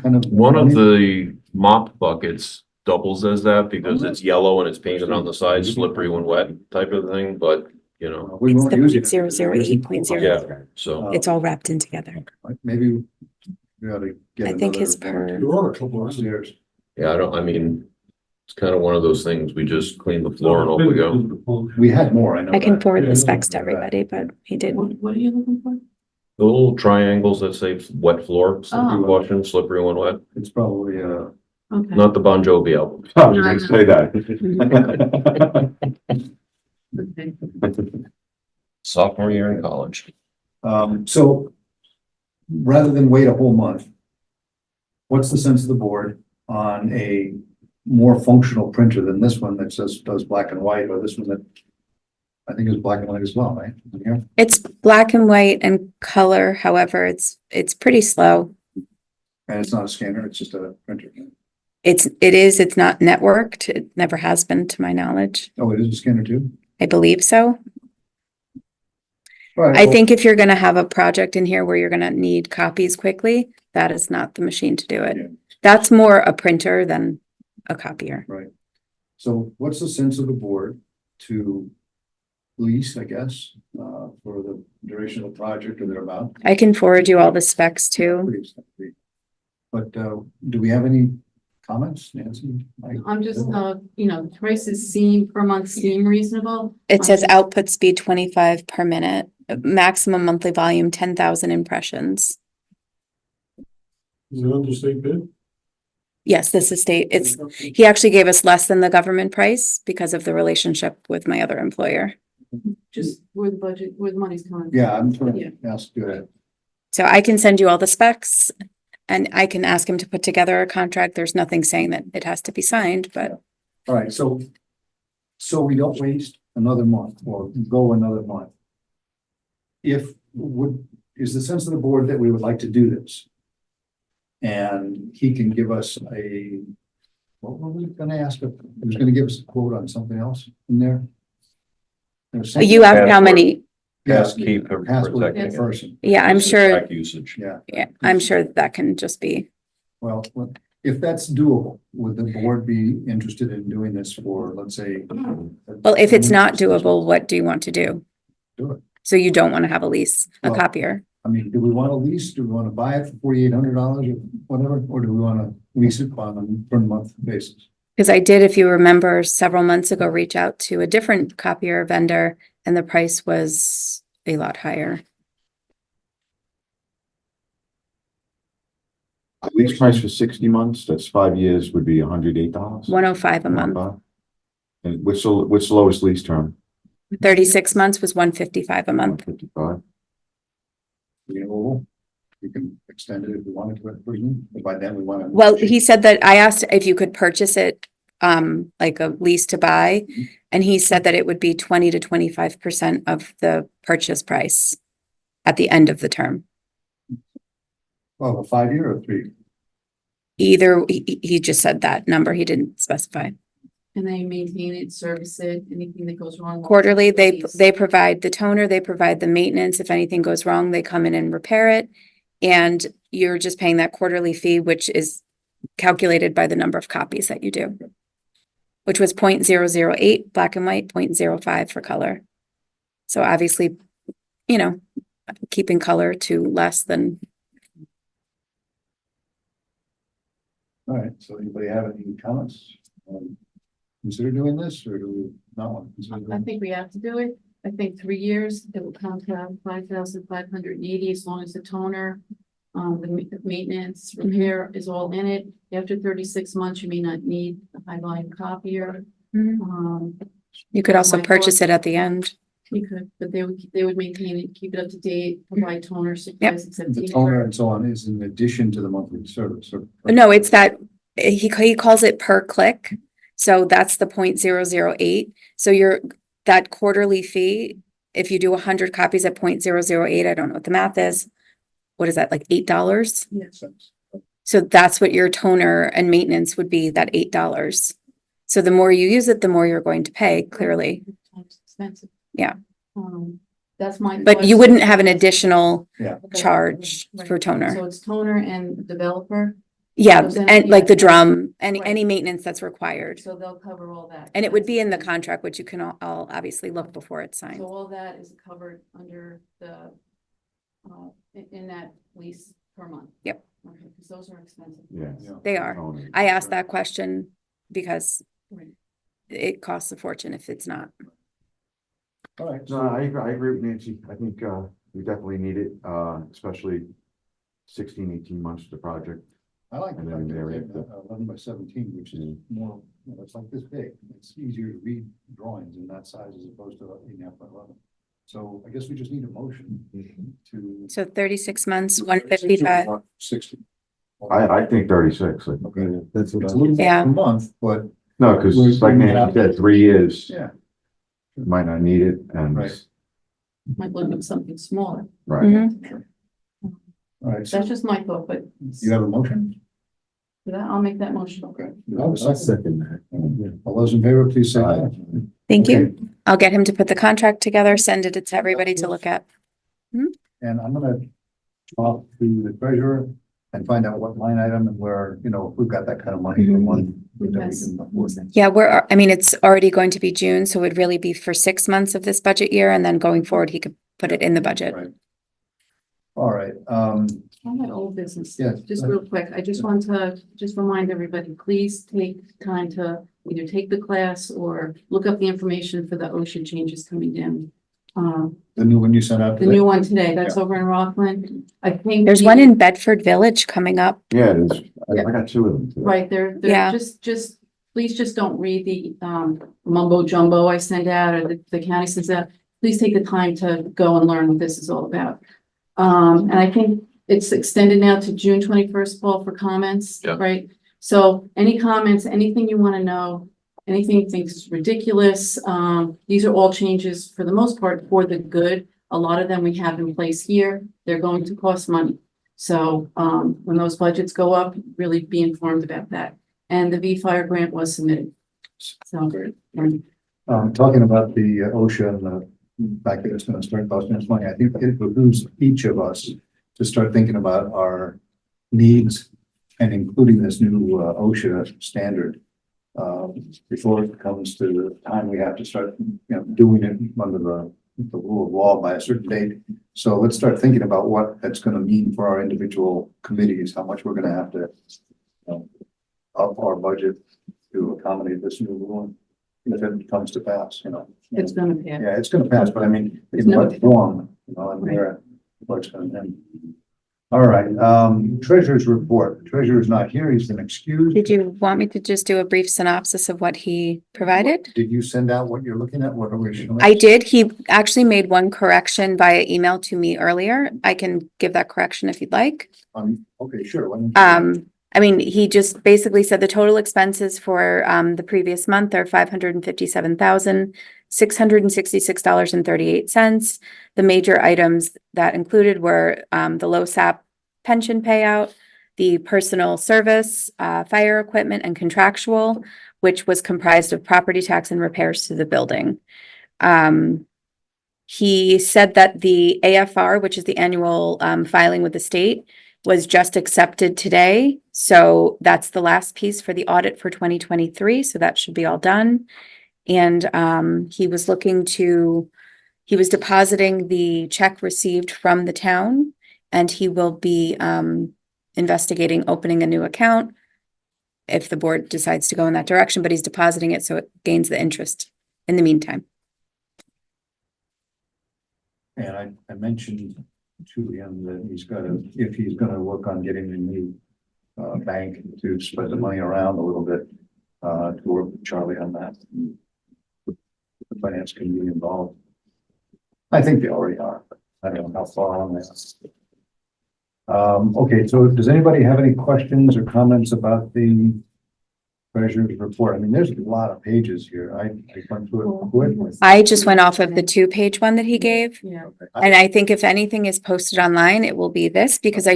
kind of. One of the mop buckets doubles as that because it's yellow and it's painted on the side, slippery when wet type of thing, but you know, We It's won't the use it. 0.008.0. yeah, so. It's all wrapped in together. Maybe we ought to get. I think his another per- one or two upstairs. Yeah, I mean, it's kind of one of those things. We just clean the floor and off we go. We had more, I know. I can that. forward Yeah, the specs to yeah, that. everybody, but he did. What are you looking for? The little triangles that say wet floor, slippery Oh. washing, slippery when wet, It's probably, Okay. not the Bon Jovi album. I was gonna say that. Okay. Sophomore year in college. so rather than wait a whole month, what's the sense of the board on a more functional printer than this one that does black and white, or this one that I think is black and white as well, right? Yeah. It's black and white and color. However, it's pretty slow. And it's not a scanner, it's just a printer. It's not networked. It never has been to my knowledge. Oh, it is a scanner too? I believe so. All right, I well, think if you're gonna have a project in here where you're gonna need copies quickly, that is not the machine to do Yeah. it. That's more a printer than a copier. Right. So what's the sense of the board to lease, I guess, for the duration of the project or thereabout? I can forward you all the specs too. But do we have any comments, Nancy? Mike? I'm just, prices per month seem reasonable. It says output speed 25 per minute, maximum monthly volume 10,000 impressions. Is it under state bid? Yes, this is he actually gave us less than the government price because of the relationship with my other employer. Just where the money's coming. Yeah, I'm trying Yeah. to ask, go ahead. So I can send you all the specs and I can ask him to put together a contract. There's nothing saying that it has to be signed, but All right, so we don't waste another month or go another month. Is the sense of the board that we would like to do this? And he can give us a What were we gonna ask? He was gonna give us a quote on something else in there. There was something- You asked how Password. many, Passkey per Password executive. person, yeah, I'm sure, Track usage. yeah. yeah, I'm sure that can just be, Well, if that's doable, would the board be interested in doing this for, let's say? well, if it's not doable, what do you want to do? Do it. So you don't want to have a lease, a Well, copier? I mean, do we want to lease? Do we want to buy it for $4,800 or whatever? Or do we want to lease it on a per month basis? Because I did, if you remember, several months ago, reach out to a different copier vendor and the price was a lot higher. Lease price for 60 months, that's 5 years, would be $108. 105 a month. And what's the lowest lease term? 36 months was 155 a month. 155. Renewable. We can extend it if we wanted to, but by then we want to. Well, he said that I asked if you could purchase it, like a lease to buy. And he said that it would be 20 to 25% of the purchase price at the end of the term. Well, a 5 year or 3. Either, he just said that number, he didn't specify. And they maintain it, service it, anything that goes wrong. Quarterly, they provide the toner, they provide the maintenance. If anything goes wrong, they come in and repair it. And you're just paying that quarterly fee, which is calculated by the number of copies that you do. Which was 0.008 black and white, 0.05 for color. So obviously, you know, keeping color to less than. All right, so anybody have any comments? Consider doing this or do we not want to consider I doing it? think we have to do it. I think 3 years, it will come to 5,580 as long as the toner, the maintenance, repair is all in it. After 36 months, you may not need a high volume copier. You could also My purchase thoughts. it at the end. You could, but they would maintain it, keep it up to date, provide toner, supplies, except The toner and so on is in addition to the monthly service. Or- No, it's that, he calls it per click. So that's the 0.008. So that quarterly fee, if you do 100 copies at 0.008, I don't know what the math is. What is that, like $8? Yes. So that's what your toner and maintenance would be, that $8. So the more you use it, the more you're going to pay, clearly. It's expensive. Yeah. That's my. But you thoughts. wouldn't have an additional Yeah. Okay. charge Right. for toner. So it's toner and developer, Yeah, But then- and like the drum, Right. any maintenance that's required. so they'll cover all that. And it would be in the That's- contract, which you can all obviously look before it's signed. So all that is covered under the, in that lease per month. Yep. Okay, because those are expensive. Yeah. Yeah. They are. Tony. I asked that question because Right. it costs a fortune if it's not. All right. No, I agree with Nancy. I think we definitely need it, especially 16, 18 months to the project. I like the And fact then that there they is have 11 by 17, which is more, it's like this big. It's easier to read drawings in that size as opposed to 8.5 by 11. So I guess we just need a motion to. So 36 months, 155. 60. I think 36. Okay. That's what It's I. a little more Yeah. per month, but No, because We're- like we Nancy have- said, 3 years, yeah, might not need it and. Right. Might look at something smaller. Right. Mhm. all right. So That's just my thought, but you have a motion? for that, I'll make that motion. Okay. You have a I'll second? second that. All those in favor, please say aye. Thank Okay. you. I'll get him to put the contract together, send it to everybody to look at. And I'm gonna talk to the treasurer and find out what line item and where, if we've got that kind of money for one. that we Yes. can afford. Yeah, I mean, it's already going to be June, so it'd really be for 6 months of this budget year, and then going forward, he could put it in the budget. Right. All right, On that old business. Yes. Just real quick, I just want to just remind everybody, please take time to either take the class or look up the information for the OSHA changes coming down. the new one you sent out The today? new one today, that's over in Rockland. I think. There's one in Bedford Village coming up. Yeah, it is. I got 2 of them today. Right, they're Yeah. just, please just don't read the mumbo jumbo I send out or the county sends out. Please take the time to go and learn what this is all about. And I think it's extended now to June 21st, Paul, for comments, Yeah. right? So any comments, anything you want to know, anything you think is ridiculous, these are all changes for the most part for the good. A lot of them we have in place here. They're going to cost money. So when those budgets go up, really be informed about that. and the V-Fire grant was submitted. So, Talking about the OSHA and the fact that it's gonna start costing us money, I think it behooves each of us to start thinking about our needs and including this new OSHA standard. Before it comes to the time we have to start, doing it under the rule of law by a certain date. So let's start thinking about what that's gonna mean for our individual committees, how much we're gonna have to up our budget to accommodate this new rule. If it comes to pass, it's gonna pass. Yeah, it's gonna pass, but I mean, There's in no- what form, and where, what's gonna end. All right, treasurer's report. Treasurer's not here. He's been excused. Did you want me to just do a brief synopsis of what he provided? Did you send out what you're looking at? What are we showing? I did. He actually made one correction via email to me earlier. I can give that correction if you'd like. Okay, sure. Why don't you- I mean, he just basically said the total expenses for the previous month are $557,666.38. The major items that included were the LoSAP pension payout, the personal service, fire equipment and contractual, which was comprised of property tax and repairs to the building. He said that the AFR, which is the annual filing with the state, was just accepted today. So that's the last piece for the audit for 2023. So that should be all done. And he was depositing the check received from the town, and he will be investigating opening a new account if the board decides to go in that direction, but he's depositing it so it gains the interest in the meantime. And I mentioned to him that if he's gonna work on getting a new bank to spread the money around a little bit, to work with Charlie on that. The finance can be involved. I think they already are, but I don't know how far on that. Okay, so does anybody have any questions or comments about the treasurer's report? I mean, there's a lot of pages here. I went through it quick. I just went off of the 2-page one that he gave. Yeah. And I think if anything is posted online, it will be this, because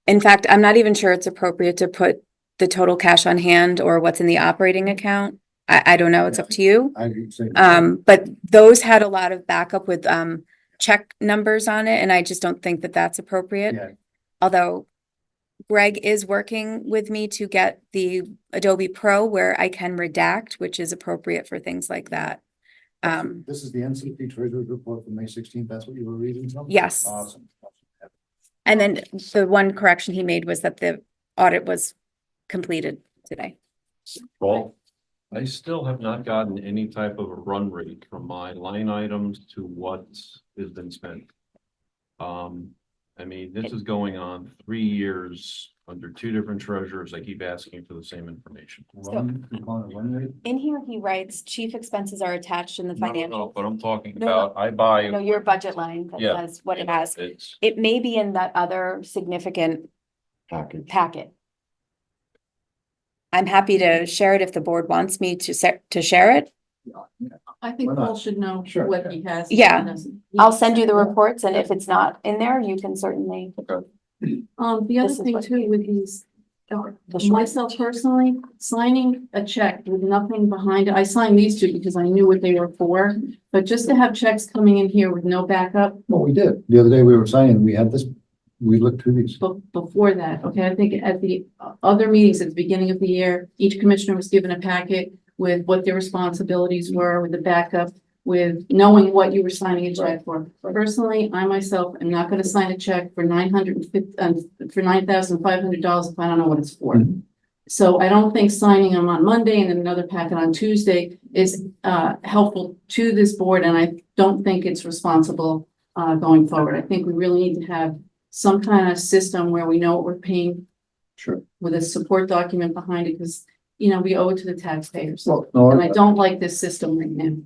in fact, I'm not even sure it's appropriate to put the total cash on hand or what's in the operating account. I don't know, it's up to you. I would say. But those had a lot of backup with check numbers on it, and I just don't think that that's appropriate. Yeah. Although Greg is working with me to get the Adobe Pro where I can redact, which is appropriate for things like that. This is the NCFD treasurer's report from May 16th. That's what you were reading from? Yes. Awesome. And then the one correction he made was that the audit was completed today. Well, I still have not gotten any type of a run rate from my line items to what has been spent. I mean, this is going on 3 years under 2 different treasurers. I keep asking for the same information. You call it run rate? In here, he writes, chief expenses are attached in the No, but I'm talking No, about, I buy. No, your budget line that Yeah. says what it has. It's, It may be in that other significant Package. packet. I'm happy to share it if the board wants me to share it. I think Why not? Paul should know Sure. what he has. Yeah. and doesn't. I'll send you the reports, and if it's not in there, you can certainly. The other This is thing what- too with these, The short- myself personally, signing a check with nothing behind it, I signed these 2 because I knew what they were for. But just to have checks coming in here with no backup Well, we did. The other day we were signing, we had this, we looked through these. before that, okay, I think at the other meetings at the beginning of the year, each commissioner was given a packet with what their responsibilities were, with the backup, with knowing what you were signing a check for. Personally, I myself am not gonna sign a check for $9,500 if I don't know what it's for. Mhm. So I don't think signing them on Monday and then another packet on Tuesday is helpful to this board, and I don't think it's responsible going forward. I think we really need to have some kind of system where we know what we're paying Sure. with a support document behind it, because, we owe it to the taxpayers. Well, And I no, don't like this system right now,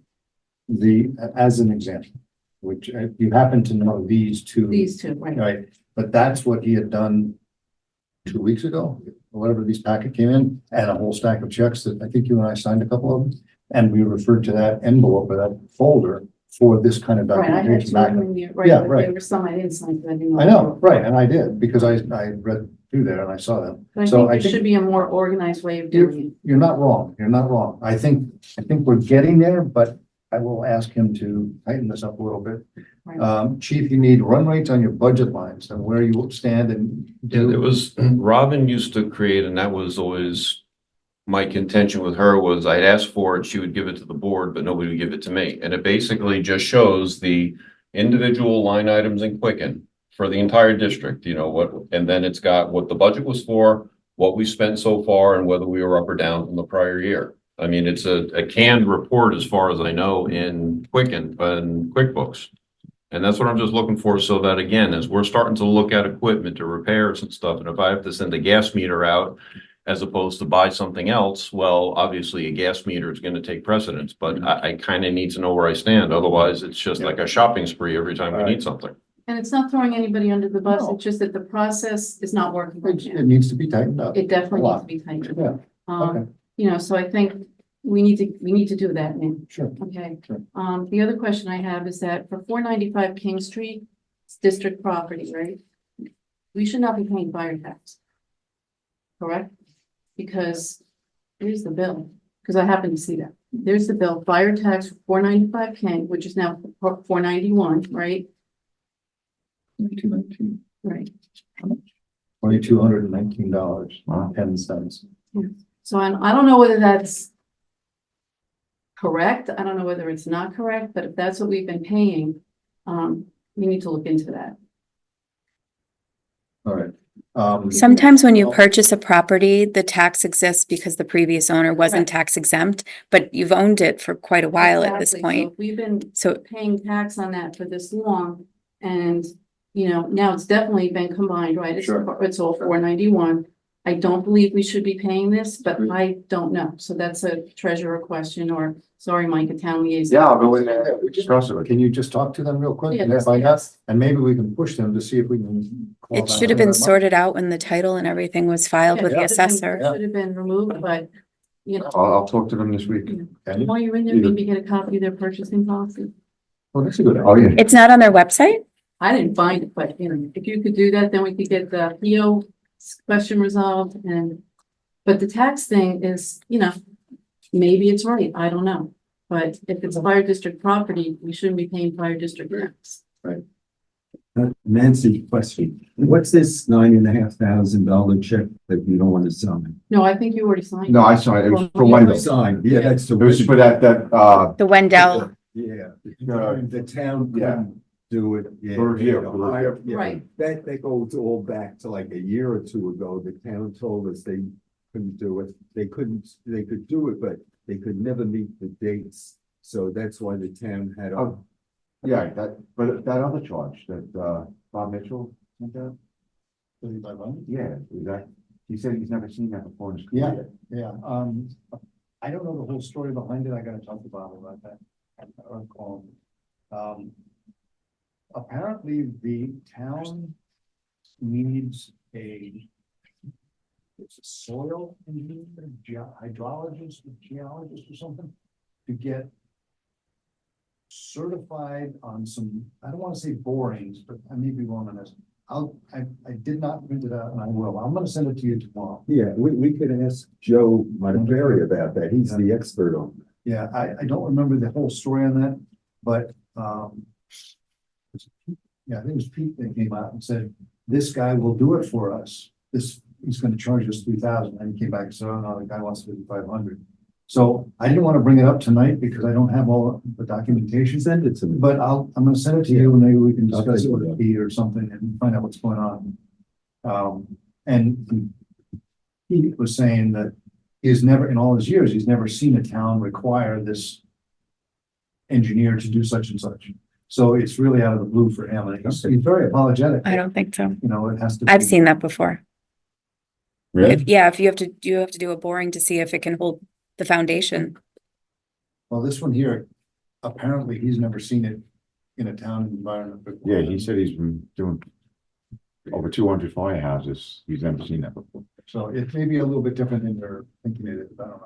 as an example, which you happen to know these two. these 2, right? Right, but that's what he had done 2 weeks ago, whatever these packet came in, and a whole stack of checks that I think you and I signed a couple of them. And we referred to that envelope or that folder for this kind of Right, I had documentation 2 back. in here, right, Yeah, but right. there were some I didn't sign, because I didn't know. I know, right, and I did, because I read do there, and I saw them. But I So think I there think- should be a more organized way of doing it. You're not wrong, you're not wrong. I think we're getting there, but I will ask him to tighten this up a little bit. Right. Chief, you need run rates on your budget lines and where you stand and Yeah, there was, Robin used to create, and that was always my contention with her was I'd ask for it, she would give it to the board, but nobody would give it to me. And it basically just shows the individual line items in Quicken for the entire district, you know, what, and then it's got what the budget was for, what we spent so far, and whether we were up or down from the prior year. I mean, it's a canned report as far as I know in Quicken, in QuickBooks. And that's what I'm just looking for, so that again, as we're starting to look at equipment to repairs and stuff, and if I have to send a gas meter out as opposed to buy something else, well, obviously a gas meter is gonna take precedence, but I kind of need to know where I stand. Otherwise, it's just like a shopping spree every time we need something. And it's not throwing anybody under the bus, No. it's just that the process is not working right now. it needs to be tightened up. It definitely A needs lot. to be tightened. Yeah, okay. You know, so I think we need to do that now. Sure. Okay. Sure. The other question I have is that for 495 King Street, it's district property, right? We should not be paying fire tax. Correct? Because here's the bill, because I happen to see that. There's the bill, fire tax for 495 King, which is now 491, right? 2219. Right. $2,219.10. So I don't know whether that's correct. I don't know whether it's not correct, but if that's what we've been paying, we need to look into that. All right. Sometimes when you purchase a property, the tax exists because the previous owner wasn't Right. tax exempt, but you've owned it for quite a while at this Exactly. So point. if we've been So paying tax on that for this long, and, you know, now it's definitely been combined, right? Sure. It's all 491. I don't believe we should be paying this, but I don't know. So that's a treasurer question, or, sorry, Mike, a town liaison. Yeah, I'll go in there and discuss it. Can you just talk to them real quick? Yeah, and that's- find out? yes. And maybe we can push them to see if we can. claw it back should have some been of that money. sorted out when the title and everything was filed with the Yeah, it should have been- assessor. Should have been removed, but, you know, I'll talk to them this week. Can you? while you're in there, maybe get a copy of their purchasing policy. Oh, that's a good. Oh, idea. yeah. It's not on their website? I didn't find it, but, you know, if you could do that, then we could get the PO question resolved but the tax thing is, you know, maybe it's right, I don't know. But if it's a fire district property, we shouldn't be paying fire district tax. Nancy, question. What's this $9,500 check that you don't want to sign? No, I think you already signed. No, I saw it. It was for Well, Wendell. Sign, yeah, that's the. It was for that, The Wendell, Yeah, No. the town Yeah. couldn't do it. Yeah, For review, you know, for review. yeah, Right. That goes all back to like a year or two ago. The town told us they couldn't do it. They could do it, but they could never meet the dates. So that's why the town had. Oh, yeah, but that other charge that, Bob Mitchell sent out? Yeah, he said he's never seen that before in his Yeah. career. Yeah, I don't know the whole story behind it. I gotta talk to Bob about that. Or call him. Apparently the town needs it's a soil engineer, hydrologist, geologist or something, to get certified on some, I don't wanna say borings, but I may be wrong on this. I did not print it out and I will. I'm gonna send it to you tomorrow. Yeah, we could ask Joe Montgomery about that. He's the expert on that. Yeah, I don't remember the whole story on that, but, yeah, I think it was Pete that came out and said, this guy will do it for us. He's gonna charge us 3,000, and he came back and said, oh, no, the guy wants 5,500. So I didn't want to bring it up tonight because I don't have all the documentation, Send it to me. but I'm gonna send it to you and maybe we can I'll discuss it take it with up. Pete or something and find out what's going on. And he was saying that he's never, in all his years, he's never seen a town require this engineer to do such and such. So it's really out of the blue for him, and he's very apologetic. I don't think so. You know, it has to. I've be- seen that before. Really? Yeah, if you have to do a boring to see if it can hold the foundation. Well, this one here, apparently he's never seen it in a town environment before. Yeah, he said he's been doing over 200 firehouses. He's never seen that before. So it may be a little bit different than they're thinking it is. I don't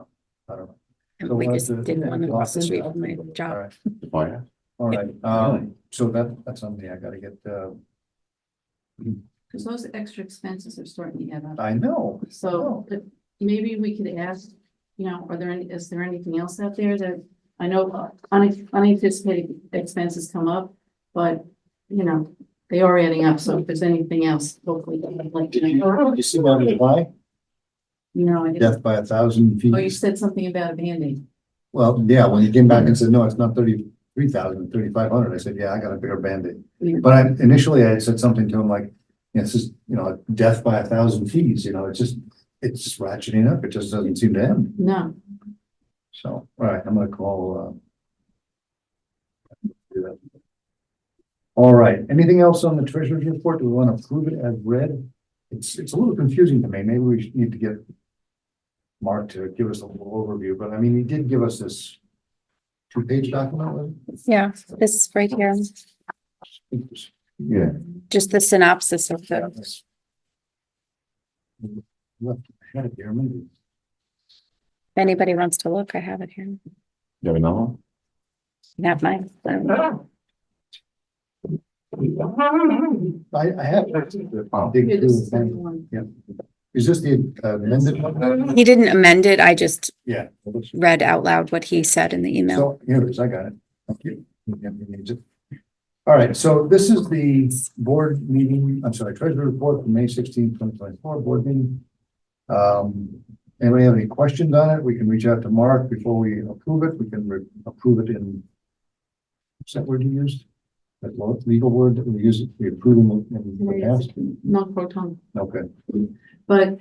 know. So We we'll just have to- did one across the street from my All job. right, The firehouse? all right. So that's something I gotta get, Because those extra expenses are starting to add up. I know. So maybe we could ask, is there anything else out there that, I know unanticipated expenses come up, but, they are adding up. So if there's anything else, hopefully. You see my reply? I didn't. Death by 1,000 feet. Oh, you said something about a Band-Aid. Well, yeah, when you came back and said, no, it's not 33,000, 3,500, I said, yeah, I got a bigger Band-Aid. Yeah. But initially I had said something to him like, it's just, death by 1,000 feet, it's just ratcheting up. It just doesn't seem to end. No, So, all right, I'm gonna call, do that. All right, anything else on the treasurer's report? Do we want to approve it as read? It's a little confusing to me. Maybe we need to get Mark to give us a little overview, but I mean, he did give us this 2-page document with Yeah, this right here, it. Yeah, just the synopsis of Yeah, the, that's- Left, I had it here, maybe. if anybody wants to look, I have it here. you have another one? Not mine. I have. Oh. Dig Here, through this the is the thing. one. Yeah. Is this the amended one? He didn't amend it. I just Yeah. read out loud what he said in the email. So here it is, I got it. Thank you. All right, so this is the board meeting, I'm sorry, treasury report from May 16th, 2024, board meeting. Anybody have any questions on it? We can reach out to Mark before we approve it. We can approve it in, what's that word you used? That legal word that we use, we approve in the past? non proton. Okay, But,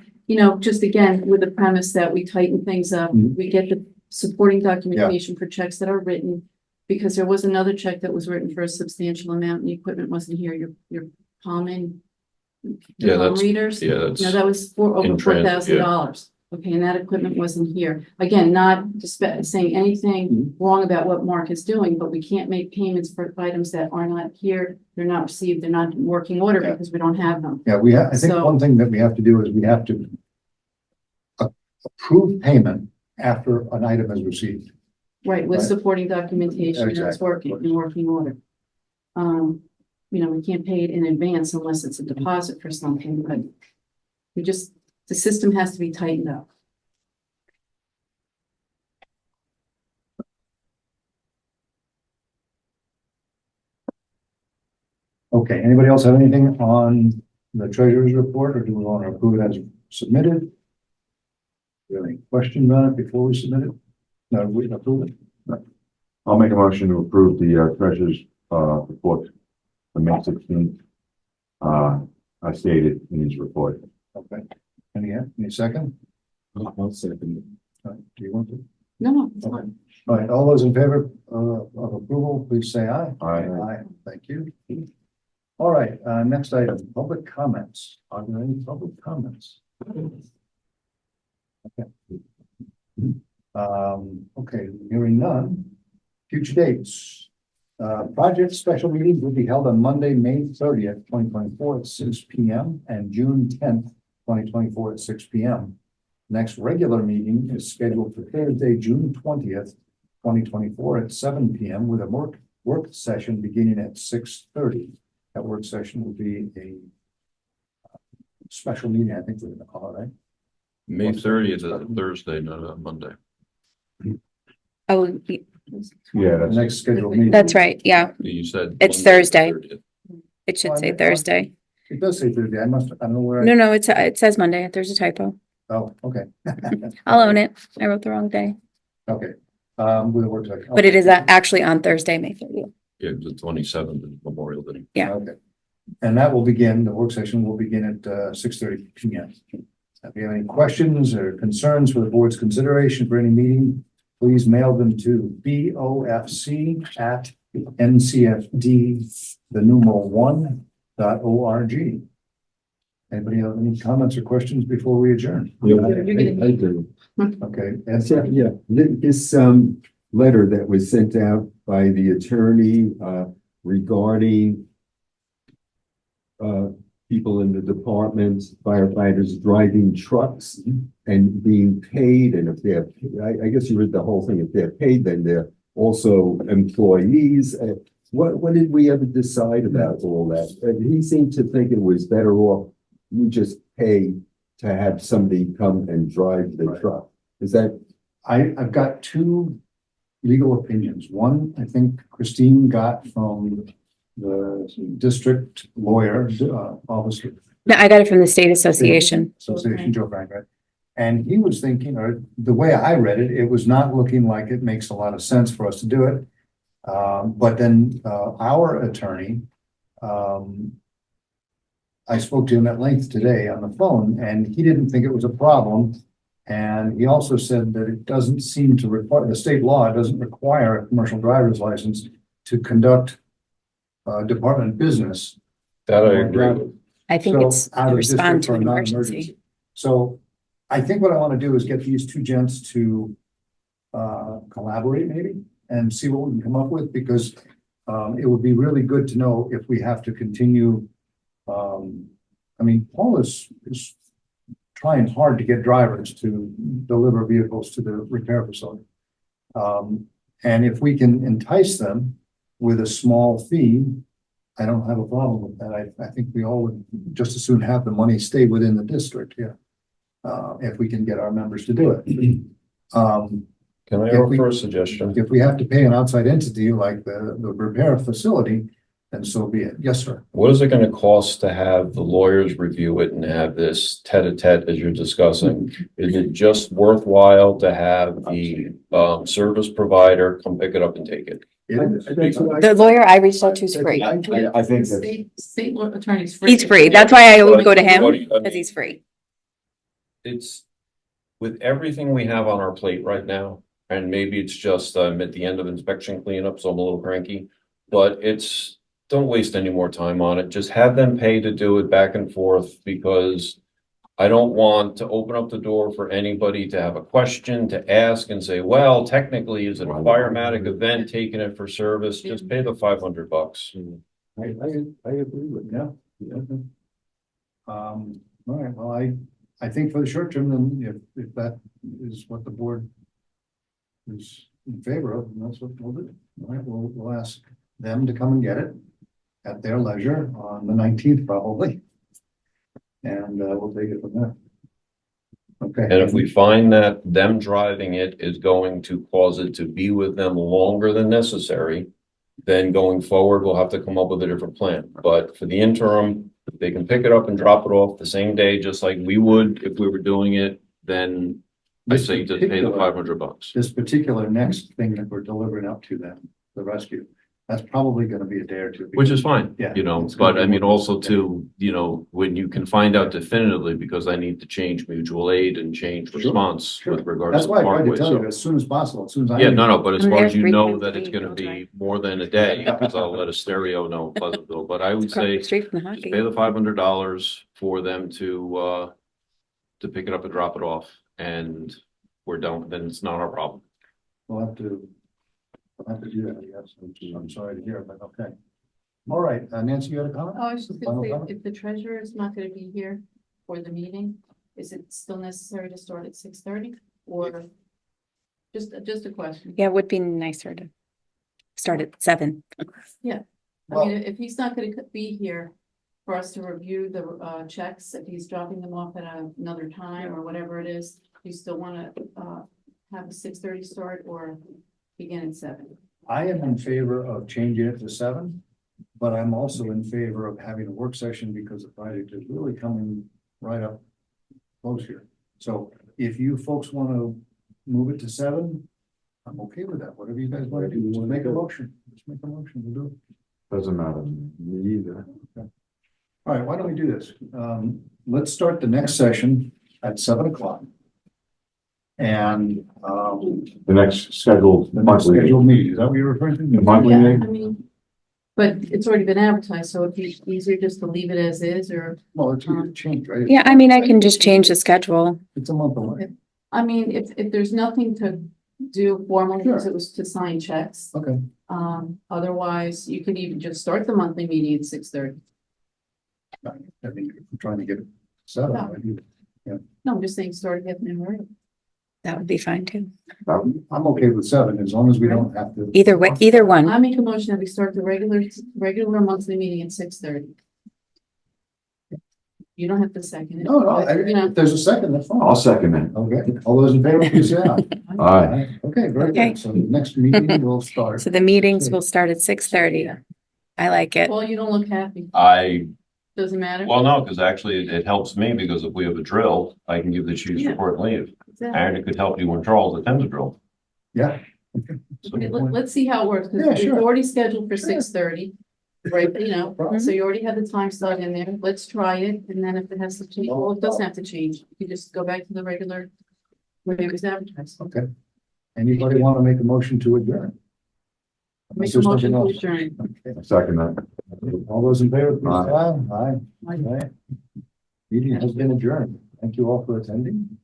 just again, with the premise that we tighten things up, Mhm. we get the supporting documentation for checks that are written. Because there was another check that was written for a substantial amount and the equipment wasn't here, your palming. Yeah, palm that's- readers, Yeah, that was over in transit, $4,000. Okay, and that equipment wasn't here. Again, not saying anything wrong about what Mark is doing, but we can't make payments for items that are not here. They're not received, they're not in working order Yeah. because we don't have them. yeah, I think So- one thing that we have to do is we have to approve payment after an item is received. Right, with Right. supporting documentation, and it's Exactly. working, in working order. We can't pay it in advance unless it's a deposit for something, but the system has to be tightened up. Okay, anybody else have anything on the treasurer's report, or do we want to approve it as submitted? Do you have any questions on it before we submit it? No, we approve it? I'll make a motion to approve the treasurer's report for May 16th. As stated in his report. Okay. Any second? I'll second Do you want to? No, it's fine. All right, all those in favor of approval, please say aye. Aye. Aye, thank you. All right, next item, public comments. Are there any public comments? Okay. Okay, hearing none. Future dates. Project special meetings will be held on Monday, May 30th, 2024 at 6 p.m. and June 10th, 2024 at 6 p.m. Next regular meeting is scheduled for Thursday, June 20th, 2024 at 7 p.m. with a work session beginning at 6:30. That work session will be a special meeting, I think we're gonna call it, right? May 30th is a Thursday, not a Monday. Oh, Yeah, The that's next scheduled meeting. that's right. Yeah, You said. It's Monday, Thursday. 30th. it should say Thursday. It does say Thursday. I don't know where. No, it says Monday. There's a typo. Oh, okay. I'll own it. I wrote the wrong day, Okay, with a work session. but it is actually on Thursday, May 30th. Yeah, the 27th is Memorial Day. Yeah. Okay. And that will begin, the work session will begin at 6:30 p.m. If you have any questions or concerns for the board's consideration for any meeting, please mail them to BOFC@NCFD1.org. Anybody have any comments or questions before we adjourn? it. I do. Okay, Ed, So, yeah, this letter that was sent out by the attorney regarding people in the department, firefighters driving trucks and being paid, and if they're, I guess you read the whole thing, if they're paid, then they're also employees. what did we ever decide about all that? He seemed to think it was better off, we just pay to have somebody come and drive the Right. truck. Is that, I've got two legal opinions. One, I think Christine got from the district lawyer, officer. No, I got it from the state association. Association, Joe Frank, right? And he was thinking, or the way I read it, it was not looking like it makes a lot of sense for us to do it. But then, our attorney, I spoke to him at length today on the phone, and he didn't think it was a problem. And he also said that it doesn't seem to require, the state law doesn't require a commercial driver's license to conduct department business. That I agree with. I think So, it's out to of respond district to or an non-emergency. emergency. So I think what I want to do is get these two gents to collaborate maybe and see what we can come up with, because it would be really good to know if we have to continue. I mean, Paul is trying hard to get drivers to deliver vehicles to the repair facility. And if we can entice them with a small fee, I don't have a problem with that. I think we all would just as soon have the money stay within the district here. If we can get our members to do it. Can I If we- offer a suggestion? If we have to pay an outside entity like the repair facility, then so be it. Yes, sir. What is it gonna cost to have the lawyers review it and have this tete-a-tete as you're discussing? Is it just worthwhile to have the service provider come pick it up and take it? that's what The lawyer I reached out to is free. I think that, State law attorney's free. He's free. That's why I always go to What do you- him, because he's free. It's with everything we have on our plate right now, and maybe it's just at the end of inspection cleanup, so I'm a little cranky. But don't waste any more time on it. Just have them pay to do it back and forth, because I don't want to open up the door for anybody to have a question to ask and say, well, technically, is it a firematic event taking it for service? Just pay the $500. I agree with Yeah. you. All right, well, I think for the short term, then if that is what the board is in favor of, then that's what we'll do. All right, we'll ask them to come and get it at their leisure on the 19th probably. And we'll take it from there. Okay. And if we find that them driving it is going to cause it to be with them longer than necessary, then going forward, we'll have to come up with a different plan. But for the interim, if they can pick it up and drop it off the same day, just like we would if we were doing it, then I This say just pay the particular- $500. This particular next thing that we're delivering up to them, the rescue, that's probably gonna be a day or two. Which is fine, Yeah, you know, it's gonna but be I mean, more- also too, you know, when you can find out definitively, because I need to change mutual aid and change Sure, response sure. with regards That's to why I tried Parkway, to tell you so. as soon as possible, as soon as I. Yeah, no, but as I'm far there as you 3 know times a that it's week, gonna all be day. more than a day, because I'll let a stereo know in Pleasantville, but I would Across say the street from the just hockey. pay the $500 for them to pick it up and drop it off, and we're done, then it's not our problem. We'll have to do that, I guess. I'm sorry to hear, but okay. All right, Nancy, you had a comment? Oh, I was just Final gonna say, comment? if the treasurer is not gonna be here for the meeting, is it still necessary to start at 6:30? Or just a question? Yeah, it would be nicer to start at 7. I Well- mean, if he's not gonna be here for us to review the checks, if he's dropping them off at another time or whatever it is, you still wanna have a 6:30 start or begin at 7? I am in favor of changing it to 7, but I'm also in favor of having a work session because the project is really coming right up close here. So if you folks want to move it to 7, I'm okay with that. Whatever you guys want to do, just make a motion. Just make a motion, we'll do it. doesn't matter to me either. All right, why don't we do this? Let's start the next session at 7:00. And The next scheduled the next monthly, scheduled meeting, is that what you're referring to? The monthly Yeah, meeting? I mean, but it's already been advertised, so it'd be easier just to leave it as is, or, Well, it's gonna change, right? Yeah, I mean, I can just change the schedule. It's a month away. I mean, if there's nothing to do formally, because Sure. it was to sign checks. Okay. Otherwise, you could even just start the monthly meeting at 6:30. I mean, if we're trying to get it 7. No, I'm just saying, start getting it right. That would be fine too. I'm okay with 7, as long as we don't have to. Either way, either one. I make a motion that we start the regular monthly meeting at 6:30. You don't have to second it. No, but, you know, if there's a second, that's fine. I'll second that. Okay, all those in favor, please say aye. Aye. Okay, very Okay. good. So the next meeting will start. So the meetings will start at 6:30. I like it. Well, you don't look happy. Doesn't matter. Well, no, because actually it helps me because if we have a drill, I can give the chief's Yeah. report and leave. Exactly. And it could help you when Charles attends a drill. Yeah. So- Okay, let's see how it works, Yeah, because sure. it's already scheduled for 6:30. Right, you know, Right. so you already have the time slot in there. Let's try it, and then if it has to change, well, it doesn't have to change. You just go back to the regular way it was advertised. Okay. Anybody want to make a motion to adjourn? Make a There's motion to nothing else. adjourn. Okay. Second that. All those in favor, please say Aye. aye. Aye. Meeting has been adjourned. Thank you all for attending.